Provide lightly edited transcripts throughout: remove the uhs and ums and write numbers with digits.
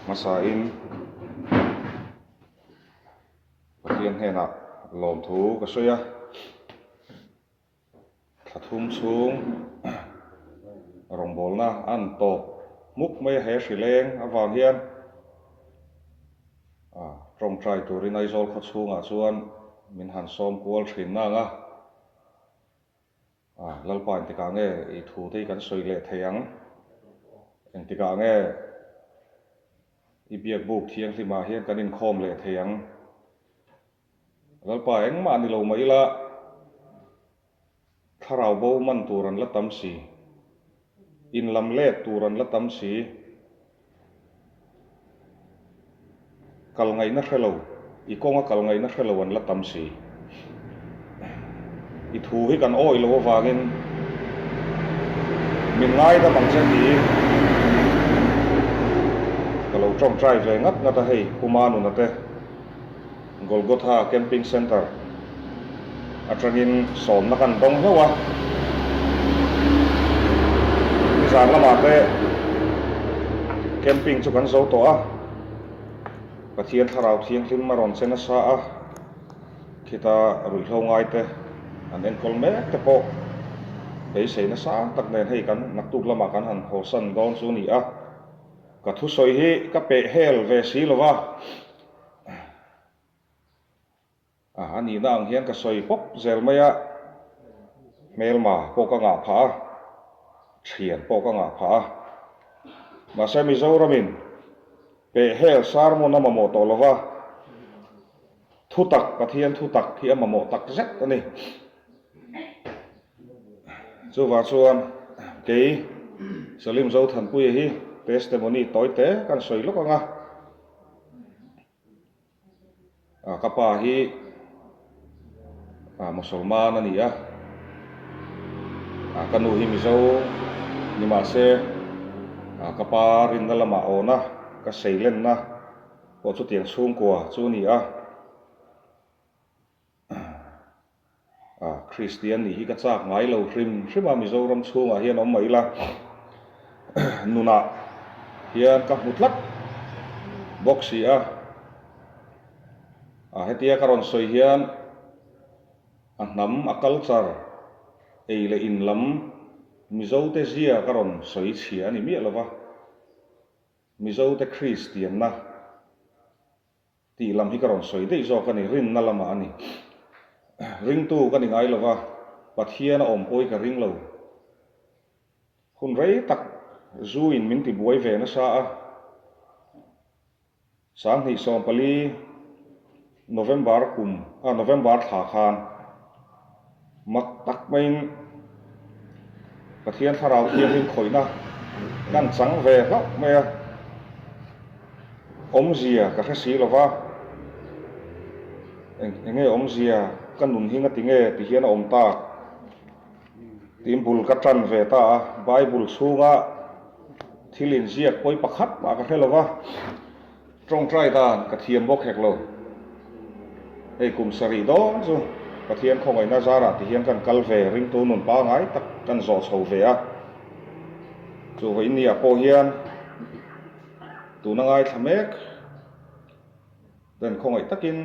masain pathian hena lom thu ka soya thathum chung rong bolna an to muk me he hrileng awang hian trong trai turin aizol kha chunga chuan min han som kual thin na nga lalpan tika nge I thu te kan soi le theiang eng tika nge I biak buk thiang hlima hian kan in khom le theiang lalpa eng ma ni lo mai la tharau bo man turan la tam si in lam le turan la tam si kal ngai na hrelo I konga kal ngai na hrelo an la tam si I thu hi kan oi lo wangin min ngai da bang chen ni kalau trong trai ve ngat ngata hei kumanu na te Golgotha camping center atangin som na kan dong hewa ni san lama te camping chu kan zo to pathian tharau thiang hlim maron chena sa kita rui hlo ngai te an en kol mek te po ei sei na sa tak nen hei kan naktuk lama kan han hosan gon chu ni ka thu soi hi ka pe hel ve si lova ani na ang hian ka soi pop zel maya melma po ka nga pha thian po ka nga pha ma se mi zo ramin pe hel sar mo na mo to lova thu tak pathian thu tak hi amamo tak zet ani chu wa chuan ke salim zo than pui hi testimony toy te kan soi lok anga kapa hi musulman ani kanu hi mizo ni ma se kapa rin na lama ona ka seilen na po chu tiang chung kwa chu ni Christian ni hi ka chak ngai lo hrim hrim Mizoram chunga hian om mai la nuna hian ka mutlat boxi hetia karon soi hian nam culture eile in lam mizo te zia karon soi chhia ni mi lova mizo te Christian na ti lam hi karon soi dei zo kan rin na lama ani ring tu kan ngai lova pathian om poi ka ring lo hun rei tak zu in min ti buai ve na sa sang hi som pali November tha khan mak tak main pathian tharau thiam hin khoina kan chang ve lok me om zia ka kha si lova enge om zia kan nun hinga tinge ti hian om ta timbul ka tran ve ta bible chunga thilin ziak poi pakhat ma ka helova trong trai dan ka thiam bok hek lo ei kum sari do chu pathian khongai na zara ti hian kan kal ve ring tu nun pa ngai tak kan zo chho ve chu vai ni po hian tu na ngai thamek den khongai takin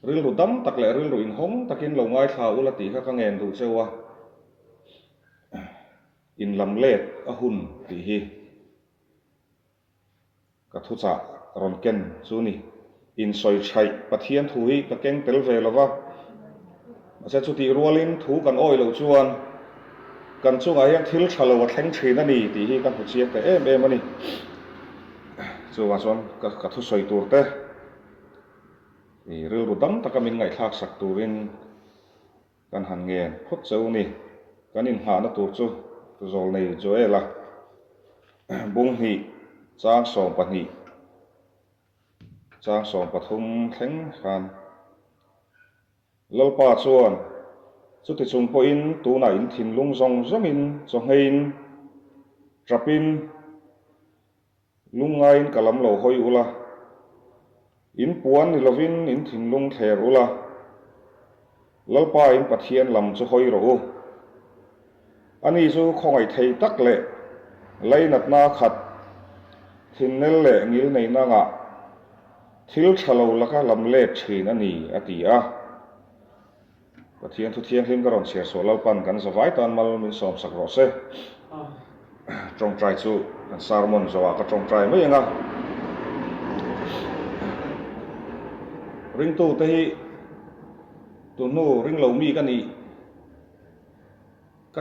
ril ru dam tak le ril ru in hong takin lo ngai tha ula ti kha ngen du chewa in lam let hun ti hi ka thu cha ron ken chu ni in soi chai pathian thu hi ka keng tel ve lova ase chu ti rualin thu kan oi lo chuan kan chunga hian thil thalo wa thleng thin ani ti hi kan hu chiak te em ani chu wa chuan ka thu soi tur te ril ru dam takamin ngai thak sak turin kan han ngen phut cheu ni kan in ha na tur chu zol nei joela bung hi chang som pahni chang som pathum thleng khan lalpa chuan chu ti chung po in tu na in thin lung zong zong in chongein trapin lungain kalam lo hoi ula in puan ni lovin in thin lung thler ula lalpa in pathian lam chu hoi ro ani chu khongai thei tak le leinat na khat thin nel le ngil nei na nga thil thalo laka lam le thin ani atia pathian thu thiang hlim karon sia so lo pan kan zawai tan mal min som sak ro se trong trai chu kan sermon zawa ka trong trai mai nga ring tu te hi tu nu ring lo mi kan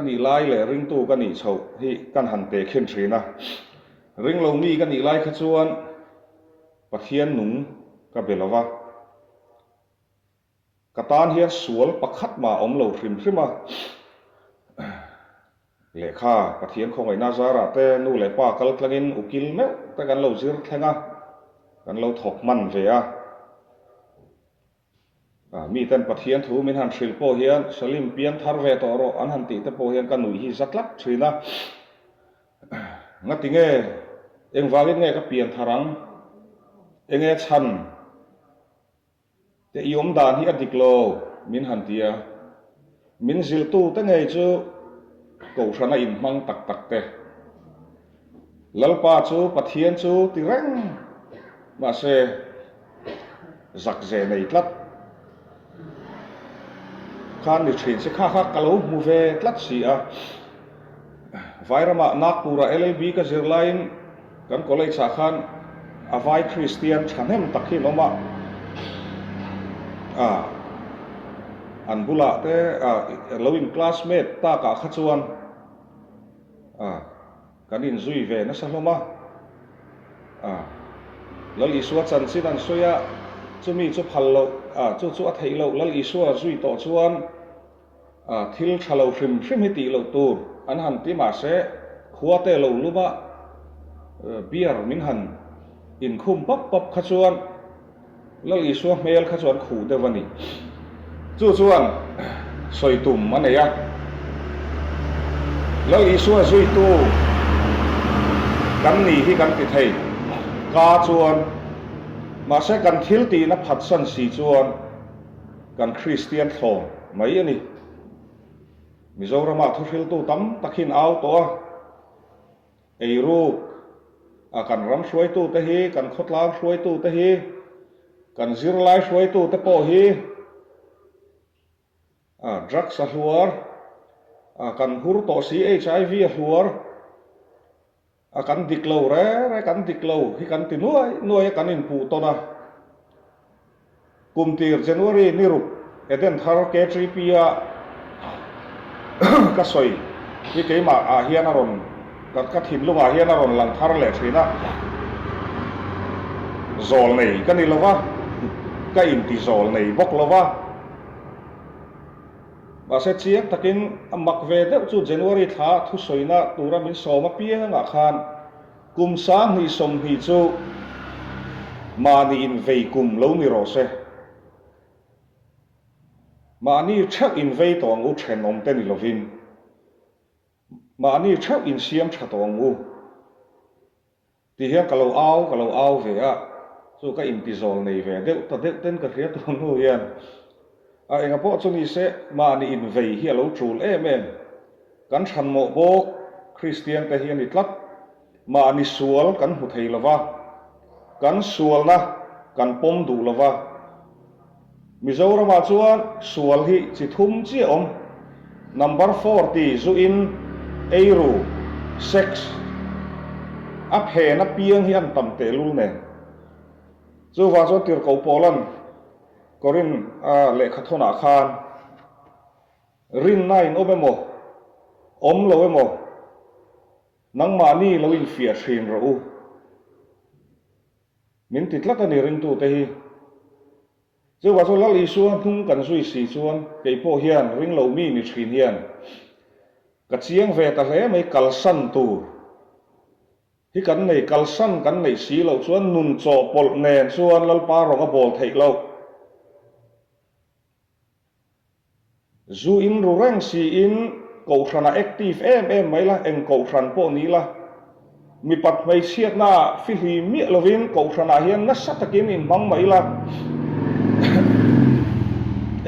ni lai le ring tu kan ni chho hi kan han te khen thina ring lo mi kan ni lai kha chuan pathian nung ka belawa katan hian sual pakhat ma om lo hrim hrimma le kha pathian khongai na zara te nu le pa kal tlangin ukil me ta kan lo zir thlenga kan lo thok man ve a mi tan pathian thu min han thril po hian salim pian thar ve to ro an han ti te po hian kan nui hi zatlak thrina nga tinge eng walin nge ka pian tharang enge chan te iom dan hi adiklo min han tia min zil tu te nge chu ko thana in mang tak tak te lalpa chu pathian chu ti reng ma se zak ze nei tlat khan ni thin se kha kha kalo mu ve tlat si a vairama nakpura llb ka zirlain kan college sa khan avai christian thanem takhi noma an bula te loving classmate ta ka khachuan kan in zui ve na saloma lal iswa chan sin an soya chumi chu phallo chu a theilo lal iswa zui to chuan thil thalo hrim hrim hi ti lo tur an han ti ma se khuate lo luba beer min han in khum pop pop khachuan lal iswa mel khachuan khu de wani chuan soi tum maneya lal iswa zui tu kan ni hi kan ti thei ka chuan ma se kan thil ti na phat san si chuan kan christian thong mai ani Mizorama thu thil tu tam takhin au to ei ru kan ram hruai tu te hi kan khotlang hruai tu te hi kan zirlai hruai tu te po hi drugs a hluar kan hur to si hiv a hluar kan diklo re kan diklo hi kan ti nuai kan in pu to na kumtir January ni rup eden thar ke tripia ka soi hi ke ma hian aron ka thin lunga hian aron lang thar le thina zol nei kan ni lova ka in ti zol nei bok lova ba se chiak takin amak ve de chu January tha thu soina tura min soma pia nga khan kum sa ni som hi chu mani in vei kum lo ni ro se mani thak in vei tong u then om te ni lovin mani thak in siam tha tong u ti hian kalo au ve a chu ka in ti zol nei ve de ta de ten ka ria tong nu hian enga po chu ni se mani in vei hi lo trul em kan than mo bo christian te hian itlat mani sual kan hu thei lova kan sual na kan pom du lova Mizorama chuan sual hi chi thum chi om number 40 zu in eiru sex a phe na piang hi an tam te lul ne chu wa cho tir ko polan korin le khathona khan rin nine obemo om lo emo nang mani lo in fia thin ro u min titlat ani ring tu te hi chu wa cho lal isuan thung kan sui si chuan ke po hian ring lo mi ni thin hian ka chiang ve ta hle mai kalsan tu hi kan nei kalsan kan nei si lo chuan nun cho pol nen chuan lal pa ro ka bol thei lo zu in ru reng si in ko thana active em mai la eng ko than po ni la mi pat mai siat na fi hi mi lovin ko thana hian na satakin in bang mai la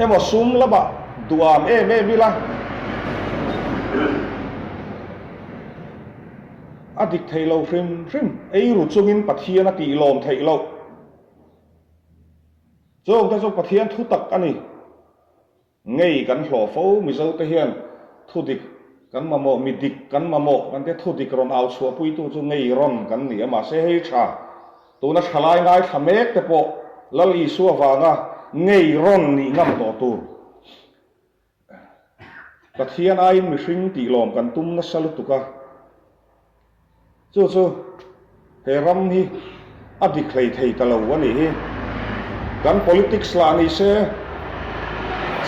emo sum la ba duam mi la adik thei lo rim ei ru chungin pathian ati lom thei lo chong ta chu pathian thu tak ani ngei kan hlo fo mi zo te hian thu dik kan mamo mi dik kan mamo kan te thu dik ron au chua pui tu chu ngei ron kan ni ama se hei tha tu na thalai ngai thamek te po lal i su awanga ngei ron ni ngam to tu pathian ai mi hring ti lom kan tum na salu tuka chu he ram hi adik hlei thei ta lo ani hi kan politics la ni se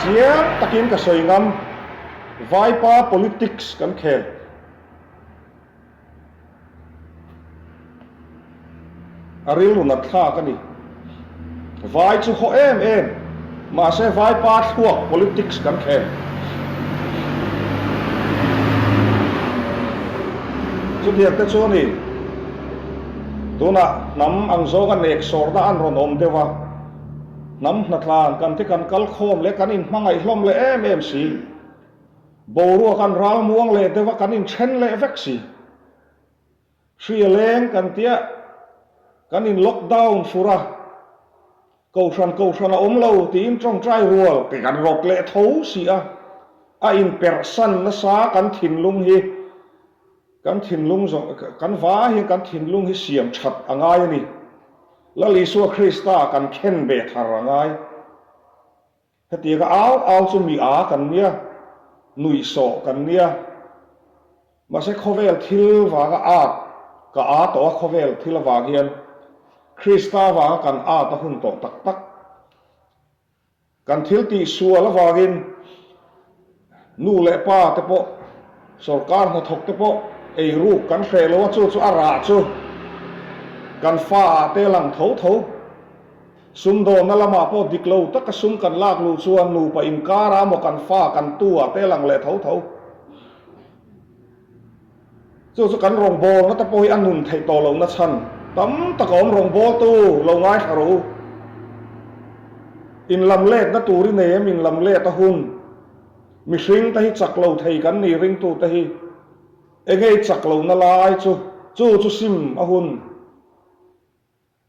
chia takin ka soi ngam vaipa politics kan khel aril na tha ka ni vai chu ho em ma se vaipa thuak politics kan khel chu dia te chu ni tuna nam ang zo kan ek sor da an ron om dewa nam na thlan kan te kan kal khom le kan in hmangai hlom le em si boru kan ral muang le dewa kan in chen le vek si sri leng kan tia kan in lockdown fura câu san om lo ti in trong trai rual ti kan rot le tho si a in person na sa kan thin lung hi kan thin lung zo kan va hi kan thin lung hi siam that angai ni la li su krista kan khen be thar angai heti ga au chu mi a kan nia nui so kan nia ma se khovel thil wa ka a to khovel thil wa hian krista wa kan a ta hun to tak tak kan thil ti sual wa gin nu le pa te po sarkar na thok te po ei ru kan hrelo chu ara chu kan fa te lang tho sum do na lama po diklo tak sum kan lak lu chuan nu pa in kara mo kan fa kan tua te lang le tho chu kan rong bol na ta poi anun thei to lo na chan tam ta kom rong bol tu lo ngai tharu in lam le na turi ne min lam le ta hun mi hring ta hi chak lo thei kan ni ring tu ta hi engei chak lo na lai chu sim a hun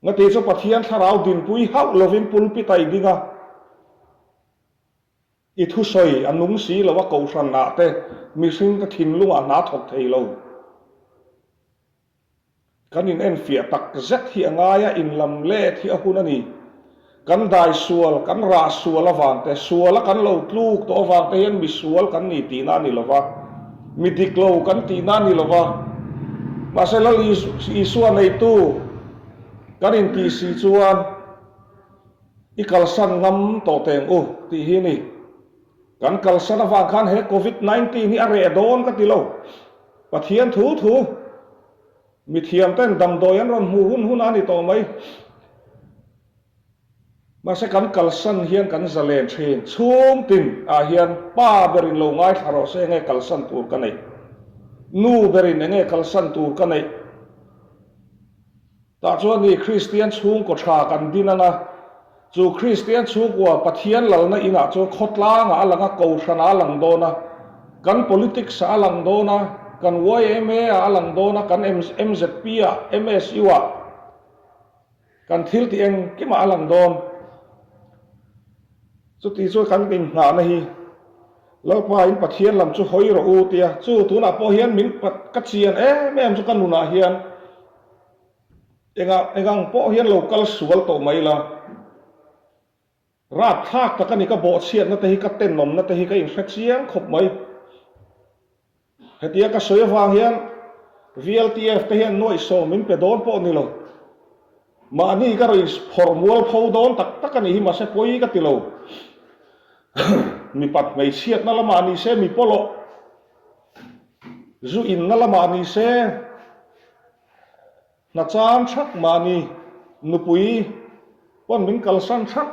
nga te chu pathian tharau din pui hau lovin pulpi tai dinga i thu soi anung si lo wa ko san na te mi hring ta thin lunga na thok thei lo kan in en fia tak zet hi angaya in lam le thi a hun ani kan dai sual kan ra sual awang te sual kan lo tluk to awang te hian mi sual kan ni ti na ni lova mi dik lo kan ti na ni lova ma se lo i suan nei tu kan in ti si chuan i kal san ngam to teng ti hi ni kan kal san awang khan he covid-19 ni are don ka ti lo pathian thu mi thiam ten dam doyan ron hun ani to mai ma se kan kalsan hian kan zalen thin chung tin a hian pa berin lo ngai tharo se nge kalsan tur ka nei nu berin nge kalsan tur ka nei ta chuan ni christian chung ko tha kan dinanga chu christian chung wa pathian lalna ina chu khotla nga alanga ko sana lang dona kan politics a lang dona kan YMA a lang dona kan MZP a MSU a kan thil ti eng kima alang don chu ti chu kan kin nga na hi lo pa in pathian lam chu hoi ro u tia chu tu na po hian min pat ka chian mem chu kan nuna hian engang po hian local sual to mai la rat thak ta kan ni ka bo chian na te hi ka ten nom na te hi ka infection khop mai hetia ka soi wang hian VLTF te hian noi so min pe don po ni lo ma ni ka ri formual pho don tak ani hi ma se poi ka ti lo mi pat mai siat na lama ni se mi polo zu in na lama ni se na cham thak ma ni nu pui pon min kal san thak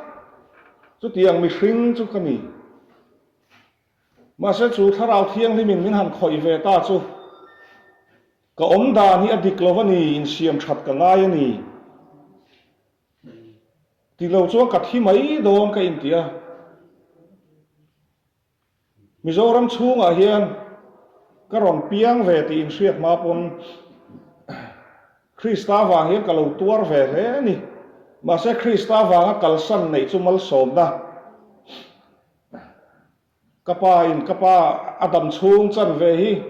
chu tiang mi hring chu ka ni ma se chu tharau thiang ni min han khoi ve ta chu ka om da ni adik lovani in siam that ka ngai ani ti lo chuang ka thi mai don ka in tia Mizoram chunga hian ka ron piang ve ti in hriat ma pon Krista vàng hiến kalau tuar về thế ni mà sẽ Krista vàng kal san này chu mal som na kapa Adam chung chan về hi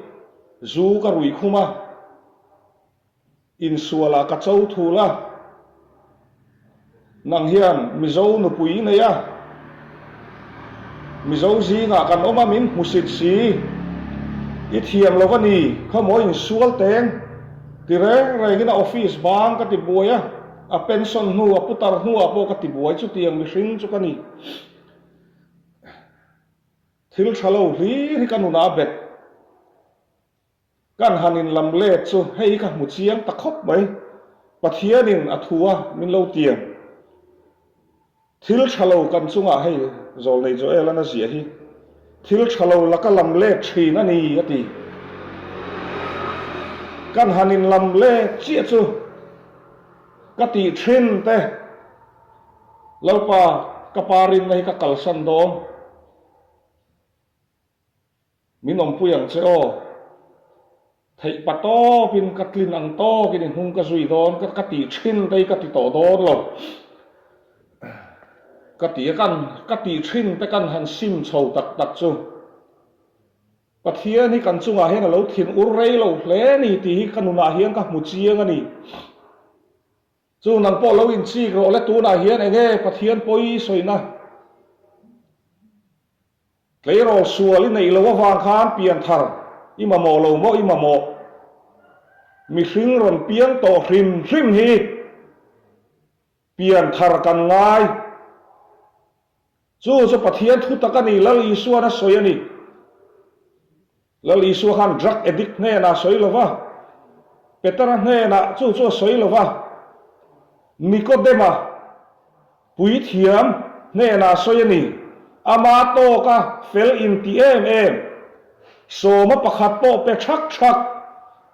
zu ka rui khuma in suala ka chau thu la nang hian mizo nu pui nei a mizo zi nga kan oma min musit si i thiam lo ni khamo in sual teng ti re gina office bang ka ti boya a pension nu a putar nu a po ka ti boy chu tiang mi hring chu kani thil thalo ri kanuna bet kan hanin lam le chu hei ka mu chiang ta khop mai pathianin athua min lo tiang thil thalo kan chunga hei zol nei zo elana zia hi thil thalo la ka lam le thin ani ati kan hanin lam le chi chu ka ti thin te lalpa kaparin nei ka kalsan dom minom puyang che o thei pato pin katlin ang to kin hung ka zui don ka ti thin te ka ti to don lo ka ti thin te kan han sim chho tak chu pathian hi kan chunga hian lo thin ur rei lo hle ni ti hi kanuna hian ka mu chiang ani chu nang po lo in chi ro le tu na hian enge pathian poi soina leiro suali nei lo wang khan pian thar ima mo lo mo ima mo mi hring ron piang to hrim hi pian thar kan ngai chu pathian thu takani lal isua na soyani lal isua khan drug addict ne na soi lova petara ne na chu soi lova nikodema pui thiam ne na soyani ama to ka fel in ti em so ma pakhat po pe thak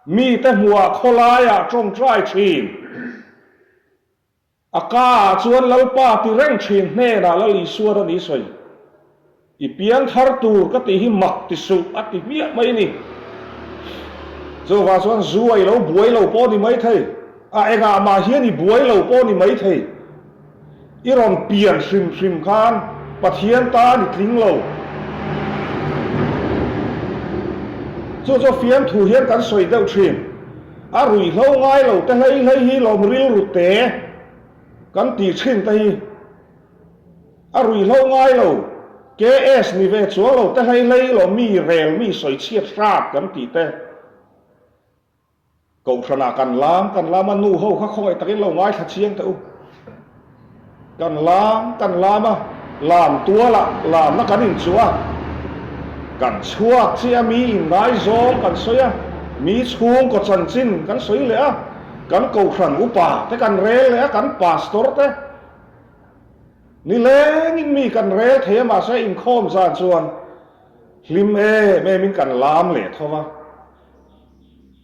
mi te hua kholaya trong trai thin aka chuan lalpa ti reng thin hne na lali suar ani soi i piang thar tur ka ti hi mak ti su ati mi mai ni zo wa chuan zuai lo buai lo po ni mai thei a ega ma hian ni buai lo po ni mai thei i ron pian hrim khan pathian ta ni tling lo cho phiam thu hian kan soi deuh thin a rui hlo ngai lo te hlei hi lom ril ru te kan ti thin te hi a rui hlo ngai lo ks ni ve chuang lo te hlei lo mi rel mi soi chiat rap kan ti te ko thana kan lam anu ho kha khoi takin lo ngai tha chiang te u kan lam a làm tua la làm nó cắn in chúa cắn chúa chia mi ngai gió cắn xoya mi chung có chân chín cắn xoy lẽ cắn cầu khẩn upa thế cắn rê lẽ cắn pastor thế ni lẽ in mi cắn rê thế mà sẽ in khom ra chuan lim mẹ mình cắn làm lẽ thôi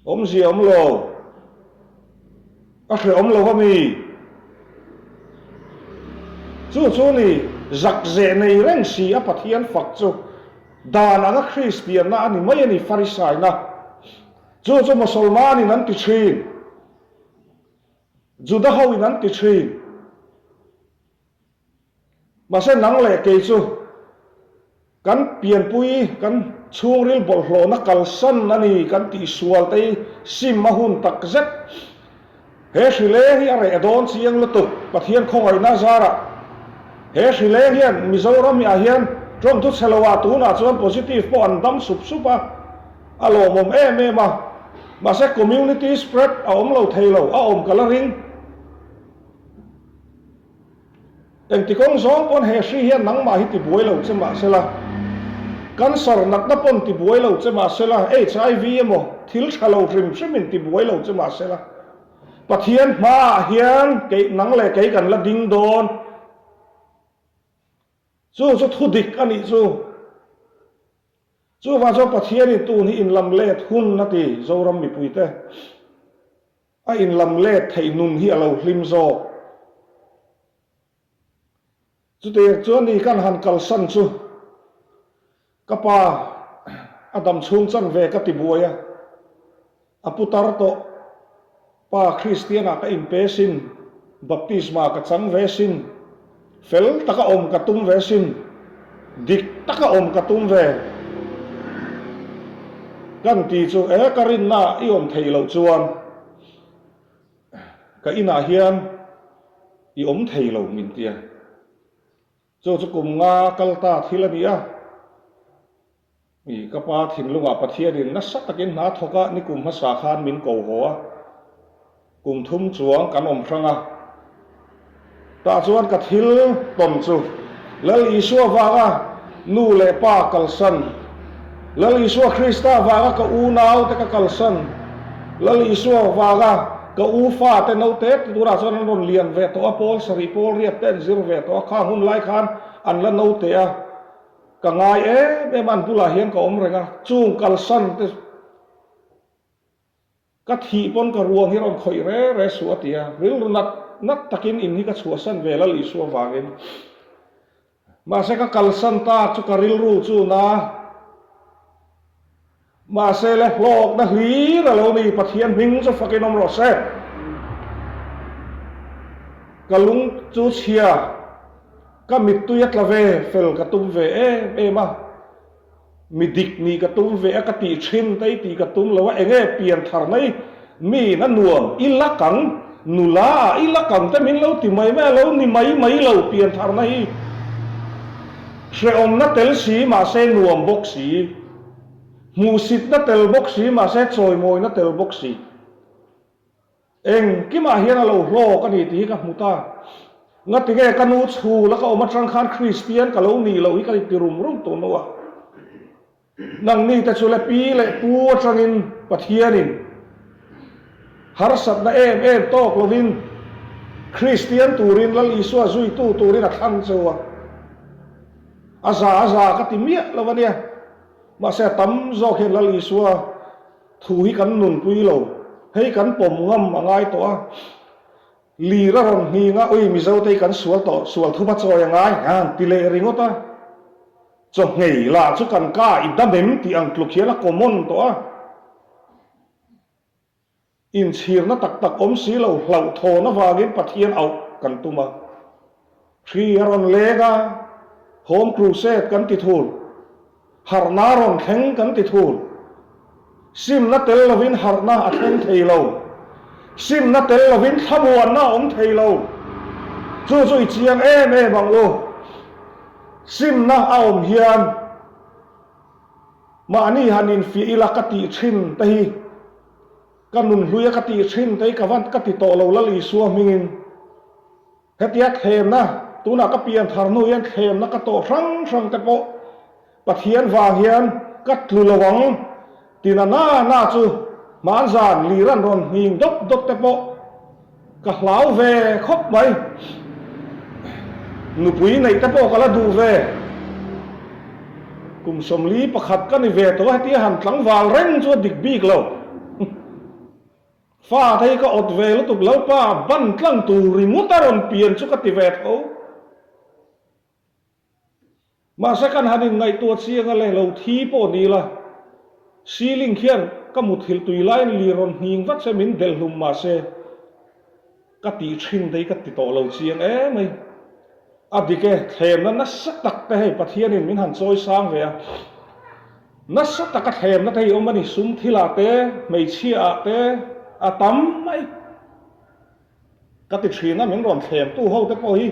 mà gì lô à phải lô mi chú ni giặc dễ này rèn xì á pathian phật chú đàn ang Christian na ani mai ani Pharisai na chú Musulman in an ti thin Judah ho in an ti thin mà sẽ nắng lệ kê chú kan pian pui kan chung ril bol hlo na kal san ani kan ti sual te sim ma hun tak zet he hrile hi are adon chiang lo tu pathian khoi na zara he hrile hian Mizoram ya hian trong tu selawa tu na chuan positive po an dam sup a alo mom mà sẽ community spread a om lo thei lo a om coloring en ti kong zong pon he hri hian nang ma hi ti buai lo chema sela cancer nak na pon ti buai lo chema sela HIV emo thil thalo rim hrimin ti buai lo chema sela pathian ma hian ke nang le ke kan la ding don chu thu dik ani chu wa zo pathian ni tu ni in lam le thun na ti zoram mi puite a in lam le thei nun hi alo hlim zo chu te chuan ni kan han kal san chu kapa Adam chung chan ve ka ti buaya aputar to pa Christian ka impesin baptisma ka chang vesin fel taka om ka tum vesin dik taka om ka tum ve kan ti chu karin na i om thei lo chuan ka ina hian i om thei lo min tia chu kum nga kalta thilania mi ka pa thin lunga pathianin na sak takin na thoka ni kum ma sa khan min ko ho kum thum chuang kan om thranga ta chuan ka thil tom chu lal isua waga nu le pa kalsan lal isua Krista waga ka unau te ka kalsan lal isua waga ka ufa te no te tura chuan ron lian ve to apol sari pol riat ten zir ve to kha hun lai khan an la no te a ka ngai e man pula hian ka om renga chung kalsan te ka thi pon ka ruang hi ron khoi re suatia ril nat takin in hi ka chuasan vela li su wangin ma se ka kalsan ta chu ka ril ru chu na ma se le hlok na hli ra lo ni pathian hing chu fakin om ro se kalung chu chia ka mit tu yat la ve fel ka tum ve e ma mi dik ni ka tum ve ka ti thin tai ti ka tum lo enge pian thar nei mi na nuam ilakang nula ilakang te min lo ti mai me lo ni mai lo pian thar nei se om na tel si ma se nuam bok si mu sit na tel bok si ma se choi moi na tel bok si eng ki ma hian lo hlo ka ni ti ka muta nga ti ge kanu chu la ka om atang khan Christian ka lo ni lo hi ka ti rum to no wa nang ni ta chu le pi le pu atangin pathianin har sat na em tok lovin Christian turin lal isua zui tu turin a thang chawa aza ka ti mia lawania ma se tam zo khen lal isua thu hi kan nun pui lo hei kan pom ngam angai to a li ra ron hi nga oi mi zo te kan sual thu ba choi angai han ti le ringota cho ngei la chu kan ka i da mem ti ang tluk hian a common to a in chhir na tak om si lo hlau tho na wangin pathian au kan tuma thri ron lega home crusade kan ti thul harna ron theng kan ti thul sim na tel lovin harna a theng thei lo sim na tel lovin thamuan na om thei lo chu i chiang bang lo sim na a om hian ma ni hanin fi ila ka ti thin ta hi kanun hluya ka ti thin tai ka van ka ti to lo la li suam mingin hetia khem na tuna ka pian thar nu yan khem na ka to rang te po pathian wa hian ka thlu lawang tina na chu man zan li ran ron hing dok te po ka hlau ve khop mai nu pui nei te po kala du ve kum som li pakhat ka ni ve to hetia han tlang wal reng chu dik bik lo fa thei ka ot ve lo tuk lo pa ban tlang tu rimutaron pian chu ka ti ve tho ma sa kan hanin ngai tu chianga le lo thi po ni la ceiling khian ka muthil tui line li ron hing wat se min del hlum ma se ka ti thin dei ka ti to lo chiang mai adike them na sak tak te hei pathianin min han choi sang ve na sak tak ka them na thei omani sum thila te mei chia te atam mai ka ti thina min ron them tu ho te po hi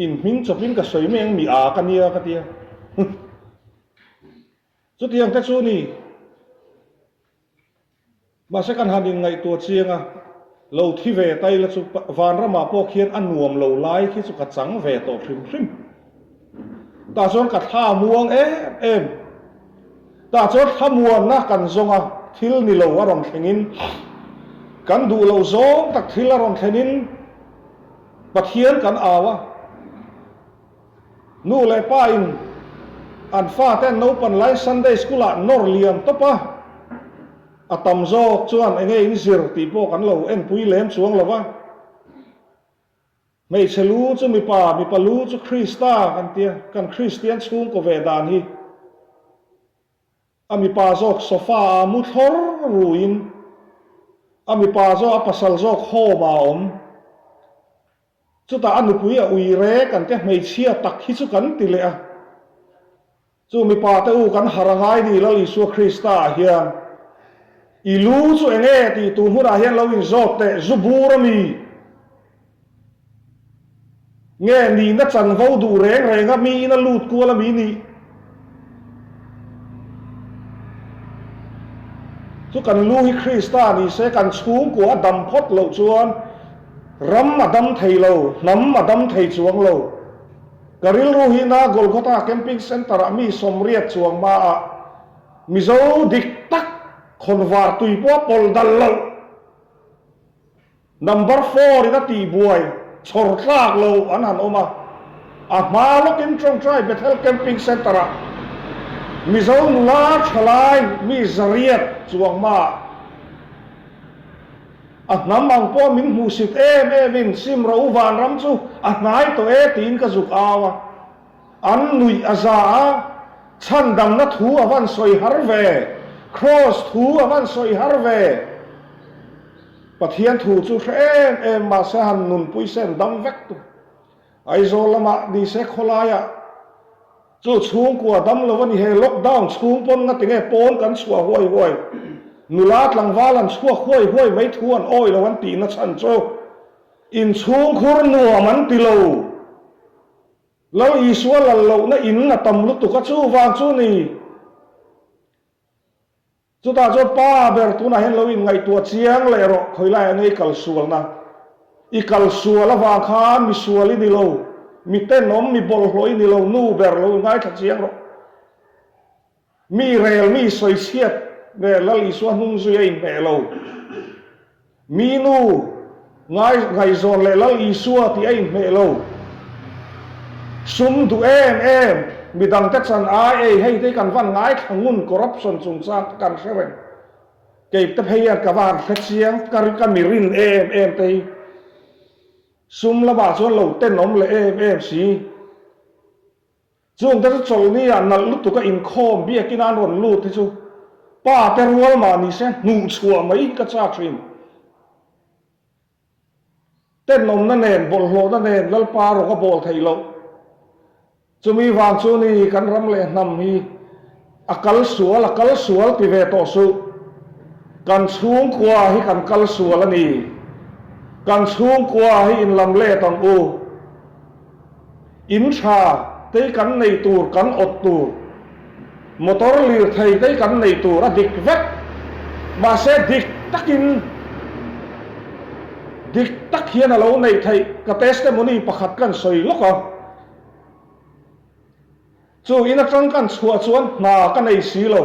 in hing chopin ka soi meng mi a ka nia ka tia chu tiang te chu ni ma se kan hanin ngai tu chianga lo thi ve tai la chu van rama po khian anuam lo lai khi chu ka chang ve to phrim ta chon ka tha muang em ta chon tha muang na kan zonga thil ni lo waron thengin kan du lo zong tak thil ron thenin pathian kan awa nu le pa in an fa ten no pan lai Sunday school a nor liam to pa atam zo chuan enge in zir ti po kan lo en pui lem chuang lawa mei chelu chu mi pa lu chu Krista kan tia kan Christian chung ko ve dan hi ami pa zok sofa mu thor ruin ami pa zo apasal zo kho ma chu ta anu pui a ui re kan te mei chia tak hi chu kan ti le a chu mi pa te u kan harangai ni lo Isu Krista hian ilu chu enge ti tu hura hian lo in zo te zuburami nghe ni na chan vo du reng renga mi na lut ku la mi ni chu kan lu hi Krista ni se kan chung của dam phot lo chuan ram mà đâm thầy lâu nắm mà đâm thầy chuông lâu garil ruhina Golgotha camping center mi somriat chuang ma mi zo dik tak khonwar tui po pol dal lo number 4 ina ti buai chor tlak lo anan oma ma lokin trong trai Bethel camping center mi zo la thalai mi zariat chuang ma nam mang po min musit min sim rau van ram chu nai to tin ka zuk awa an nui aza chan dam na thu awan soi har ve cross thu awan soi har ve pathian thu chu em ma sa han nun pui sen dam vek tu ai zo lama di se kholaya chu chung kwa dam lo wani he lockdown chung pon nga tinge pon kan chua hoi hoi nulat lang valan chua hoi hoi mai thuan oi lo wan ti na chan cho in chung khur nuwa man ti lo lo iswa la lo na in na tam lu tu ka chu wang chu ni chu ta cho pa ber tu na hen lo in ngai tua chiang le ro khoi lai ngai kal sual na i kal sual la wa khan mi sual ni lo mi ten nom mi bol hloi ni lo nu ber lo ngai tha chiang ro mi rel mi soi siat ve la li suan hung zui in pe lo mi nu ngai zon le la li suwa ti ai me lo sum tu em mi dang te chan ai hei te kan van ngai thangun corruption chung sang kan seven ke te phei ka van kha chiang ka mi rin em te sum la ba chuan lo ten nom le em si chung te chol ni an nal lu tu ka in khom bi ki nan ron lu ti chu pa te rual ma ni se nu chua mai ka cha thin ten nom na nen bol hlo na nen lal pa ro ka bol thei lo chumi wang chu ni kan ram le nam hi akal sual ti ve to su kan chung kwa hi kan kal sual ani kan chung kwa hi in lam le tang u in tha te kan nei tur kan ot tur motor lir thei te kan nei tur a dik vek ma se dik tak hian alo nei thei ka testimony pakhat kan soi loka chu ina tang kan chua chuan na ka nei si lo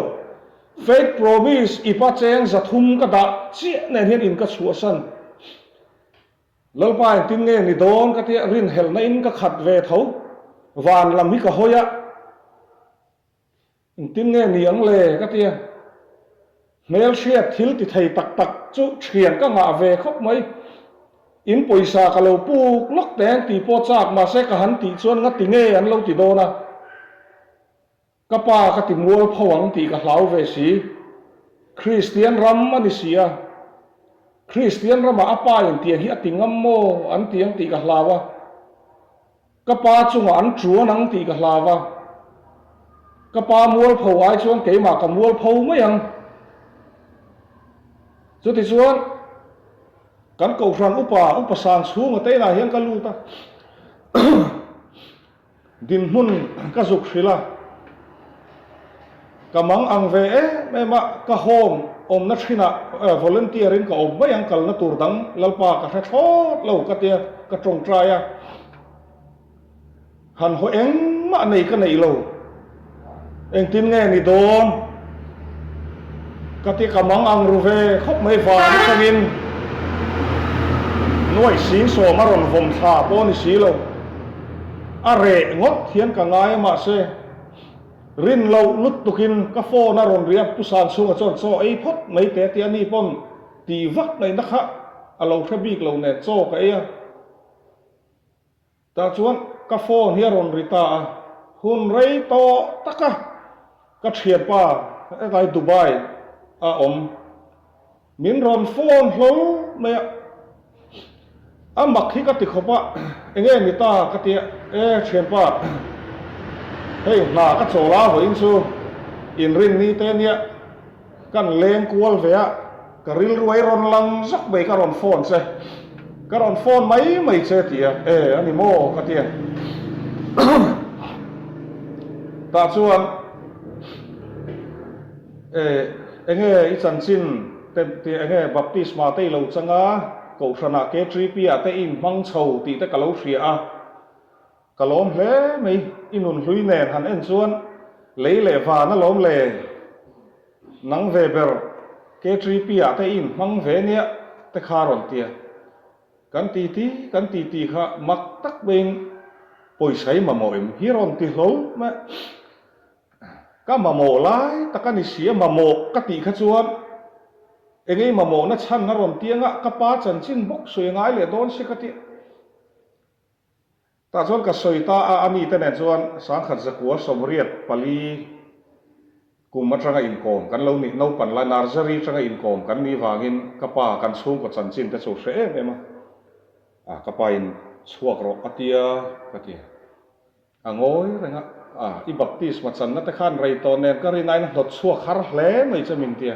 fake promise ipa cheng zathum ka da chi nen hian in ka chua san lalpa tin nge ni don ka tia rin hel na in ka khat ve tho van lam hi ka hoya tin nge ni ang le ka tia mel shia thil ti thei tak chu thian ka nga ve khop mai in poisa ka lo pu lok teng ti po chak ma se ka han ti chuan nga ti nge an lo ti do na ka pa ka ti mual phawang ti ka hlau ve si Christian ram ani sia Christian ram apa in ti hi atingam mo an tiang ti ka hlawa ka pa chunga an chuan ang ti ka hlawa ka pa mual phawai chuan ke ma ka mual phaw mai ang chu ti chuan kan ko ran upa sang chunga te na hian ka lu ta din hun ka zuk hrila kamang ang ve ma ka hom om na thina volunteer in ka om mai ang kal na tur dang lalpa ka tha thot lo ka tia ka trong traya han ho eng ma nei ka nei lo eng tin nge ni don ka ti kamang ang ru ve khop mai va ni kangin noi sin so maron vom tha po ni si lo are ngot hian ka ngai ma se rin lo lut tukin ka fo na ron riap pu san sunga chon so ei phot mai te ti ani pon ti vak nei na kha alo thabik lo ne cho ka ya ta chuan ka fo hi ron rita hun rei to taka ka thian pa ai Dubai a om min ron phone hlo me amak hi ka ti khopa enge mi ta ka ti thian pa hei na ka chola ho in chu in rin ni te nia kan leng kual ve a ka ril ruai ron lang zak be ka ron phone se ka ron phone mai che ti ani mo ka ti ta chuan enge i chan chin te enge baptisma te lo changa ko thana ke tri pia te in mang chho ti te ka lo hria a kalom hle mai inun hlui nen han en chuan leile va na lom le nang ve ber ke tri pia te in mang ve nia te kha ron tia kan ti kha mak tak beng poi sai ma mo em hi ron ti hlo ma ka ma mo lai ta ka ni sia ma mo ka ti kha chuan engei ma mo na chan na ron tianga ka pa chan chin bok sui ngai le don si ka ti ta chuan ka soi ta a ani te nen chuan sang khat zakua somriat pali kuma tanga in kom kan lo ni no pan la nursery tanga in kom kan ni wangin ka pa kan chung ko chan chin te chu hre em ka pa in chuak ro atia ka ti angoi renga i baptisma chan na te khan rei to nen ka ri nai na hot chuak har hle mai chamin tia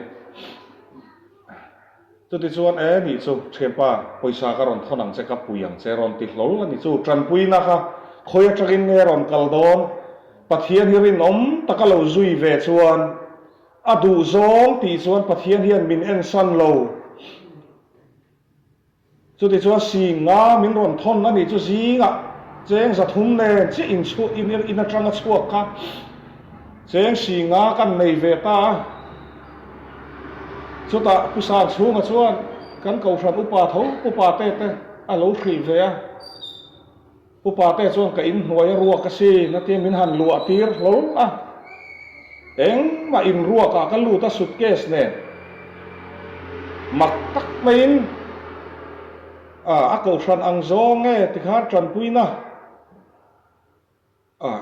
tu ti chuan ni chu thian pa poisa ka ron thonang che ka puyang che ron ti hlol ani chu tran pui na kha khoya tagin ne ron kal don pathian hirin taka lo zui ve chuan adu zong ti chuan pathian hian min en san lo chu ti chuan si nga min ron thon ani chu zinga cheng za thum ne chi in chu in atanga chuak ka cheng si nga kan nei ve ta chu ta pusa chunga chuan kan ko thram upa te a lo khri ve a upa te chuan ka in hnuai ruak ka si na te min han lua tir hlo eng ma in ruak ka lu ta suitcase ne mak tak main a ko thran ang zong nge ti kha tran puina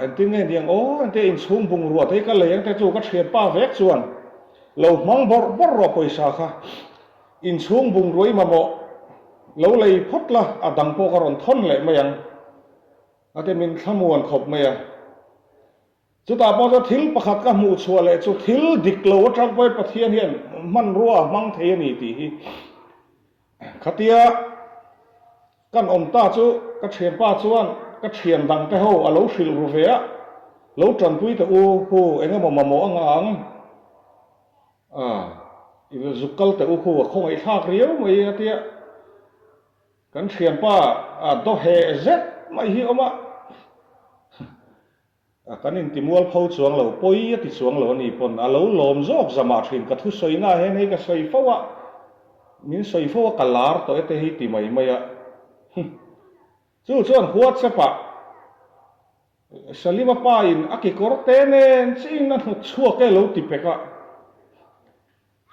en tin nge diang en te in chung bung ruat te ka leng te chu ka thian pa vek chuan lo mang bor ro poisa kha in chung bung roi ma mo lo lei phot la adang po ka ron thon le mayang ate min thamuan khop maya chu ta po thil pakhat ka mu chua le chu thil dik lo atang poi pathian hian man ruwa mang thei ani ti hi khatia kan om ta chu ka thian pa chuan ka thian dang te ho alo hril ru ve a lo tran pui te u hu enga ma mo ang i zukal te u hu khong ai thak riau mai atia kan thian pa do he zet mai hi oma kanin timual phau chuang lo poi ti chuang lo ni pon alo lom zok zama thin ka thu soina he nei ka soi fawa min soi fawa kalar to ete hi ti mai maya chu chuan huat se pa salima pa in akikor te nen chin na thu chuak ke lo ti peka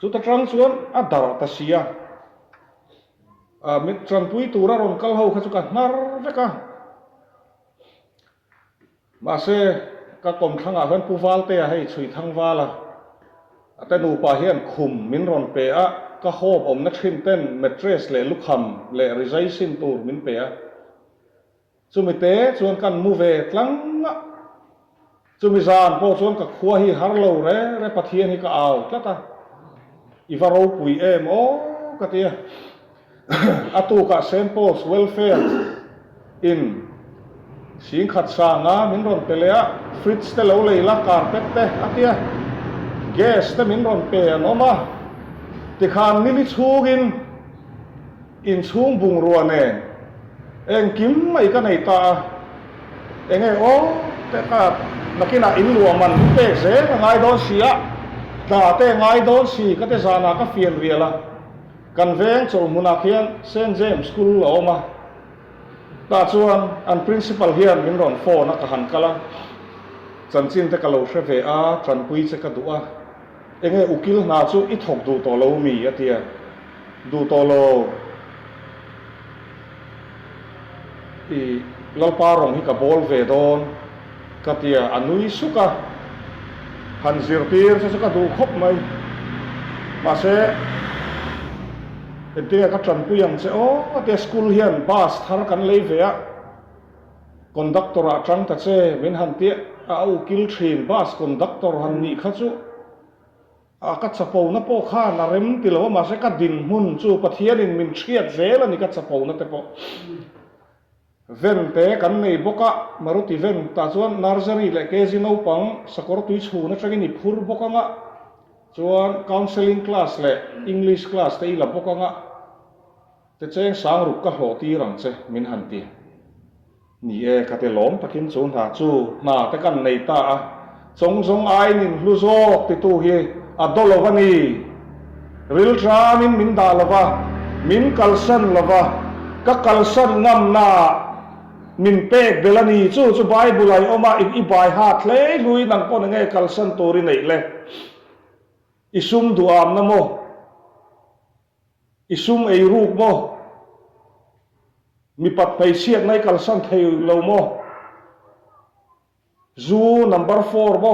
chu ta tang chuan adar ta sia mit tran pui tura ron kal ho kha chu ka nar veka mà se ka kom thanga han puwal te hei chui thang wala ate nu pa hian khum min ron pe a ka hop om na thin ten mattress le lukham le rizai sin tur min pe a chumi te chuan kan mu ve tlang chumi zan po chuan ka khua hi har lo re pathian hi ka aw tlata ivaro pui em ka tia atu ka St Paul's welfare in Sing khat sa nga min ron pelea fridge te lo lei la carpet te atia gas te min ron pe anoma ti khan ni li chugin in chung bung ruwa ne eng kim mai ka nei ta enge te ka nakina in luwa man pe se ngai don sia da te ngai don si ka te zana ka fian riala kan veng chol munakhian St James School oma ta chuan an principal hian min ron phone na ka han kala chanchin te ka lo hre ve a tran pui che ka du a enge ukil na chu i thok du to lo mi atia du to lo i lalpa rong hi ka bol ve don ka tia anui suka han zir tir se ka du khop mai ma se เดี๋ยวก็จันกุยังเจ้าเดี๋ยวสกูลเฮียนบัสทาร์กันเลยเวียคอนดักเตอร์จังแต่เจ้เป็นหันเตี้ยเอากิลทรีนบัสคอนดักเตอร์หันนี่ข้าจูกัดสะโพนับโปข้านาเร็มติลว่ามาเสกัดดินมุนจูปะเทียนินมินเชียดเซลนี่กัดสะโพนับแต่โปเวนเตกันในบกะมารุติเวนตาจวนนาร์ซารีเลเกจิโนปังสกอร์ตุยชูนักจักินิพูร์บกะงะจวนคาวน์เซลิงคลาสเลอังกฤษคลาสเตอีลับบกะงะแต่เจ้าสังรุกกะโหตีรังเจมินหันตีนี่กัดเตล้อมตะกินจูนหาจูนาแต่กันในตาจงไอนินลุโซติตูฮีอัดดอลวันนีริลทรามินดาลวะมินคัลสันลวะกัคัลสันงามนามินเป็กเบลานีจูไบบุไลออกมาอีบายฮาทเลยลุยนังปนไงคัลสันตัวรินไหนเลยอิซุมดูอามนะโมอิซุมไอรูปโมมีปัดไปเชียกในคัลสันเทลโลโมจูนัมเบอร์4โม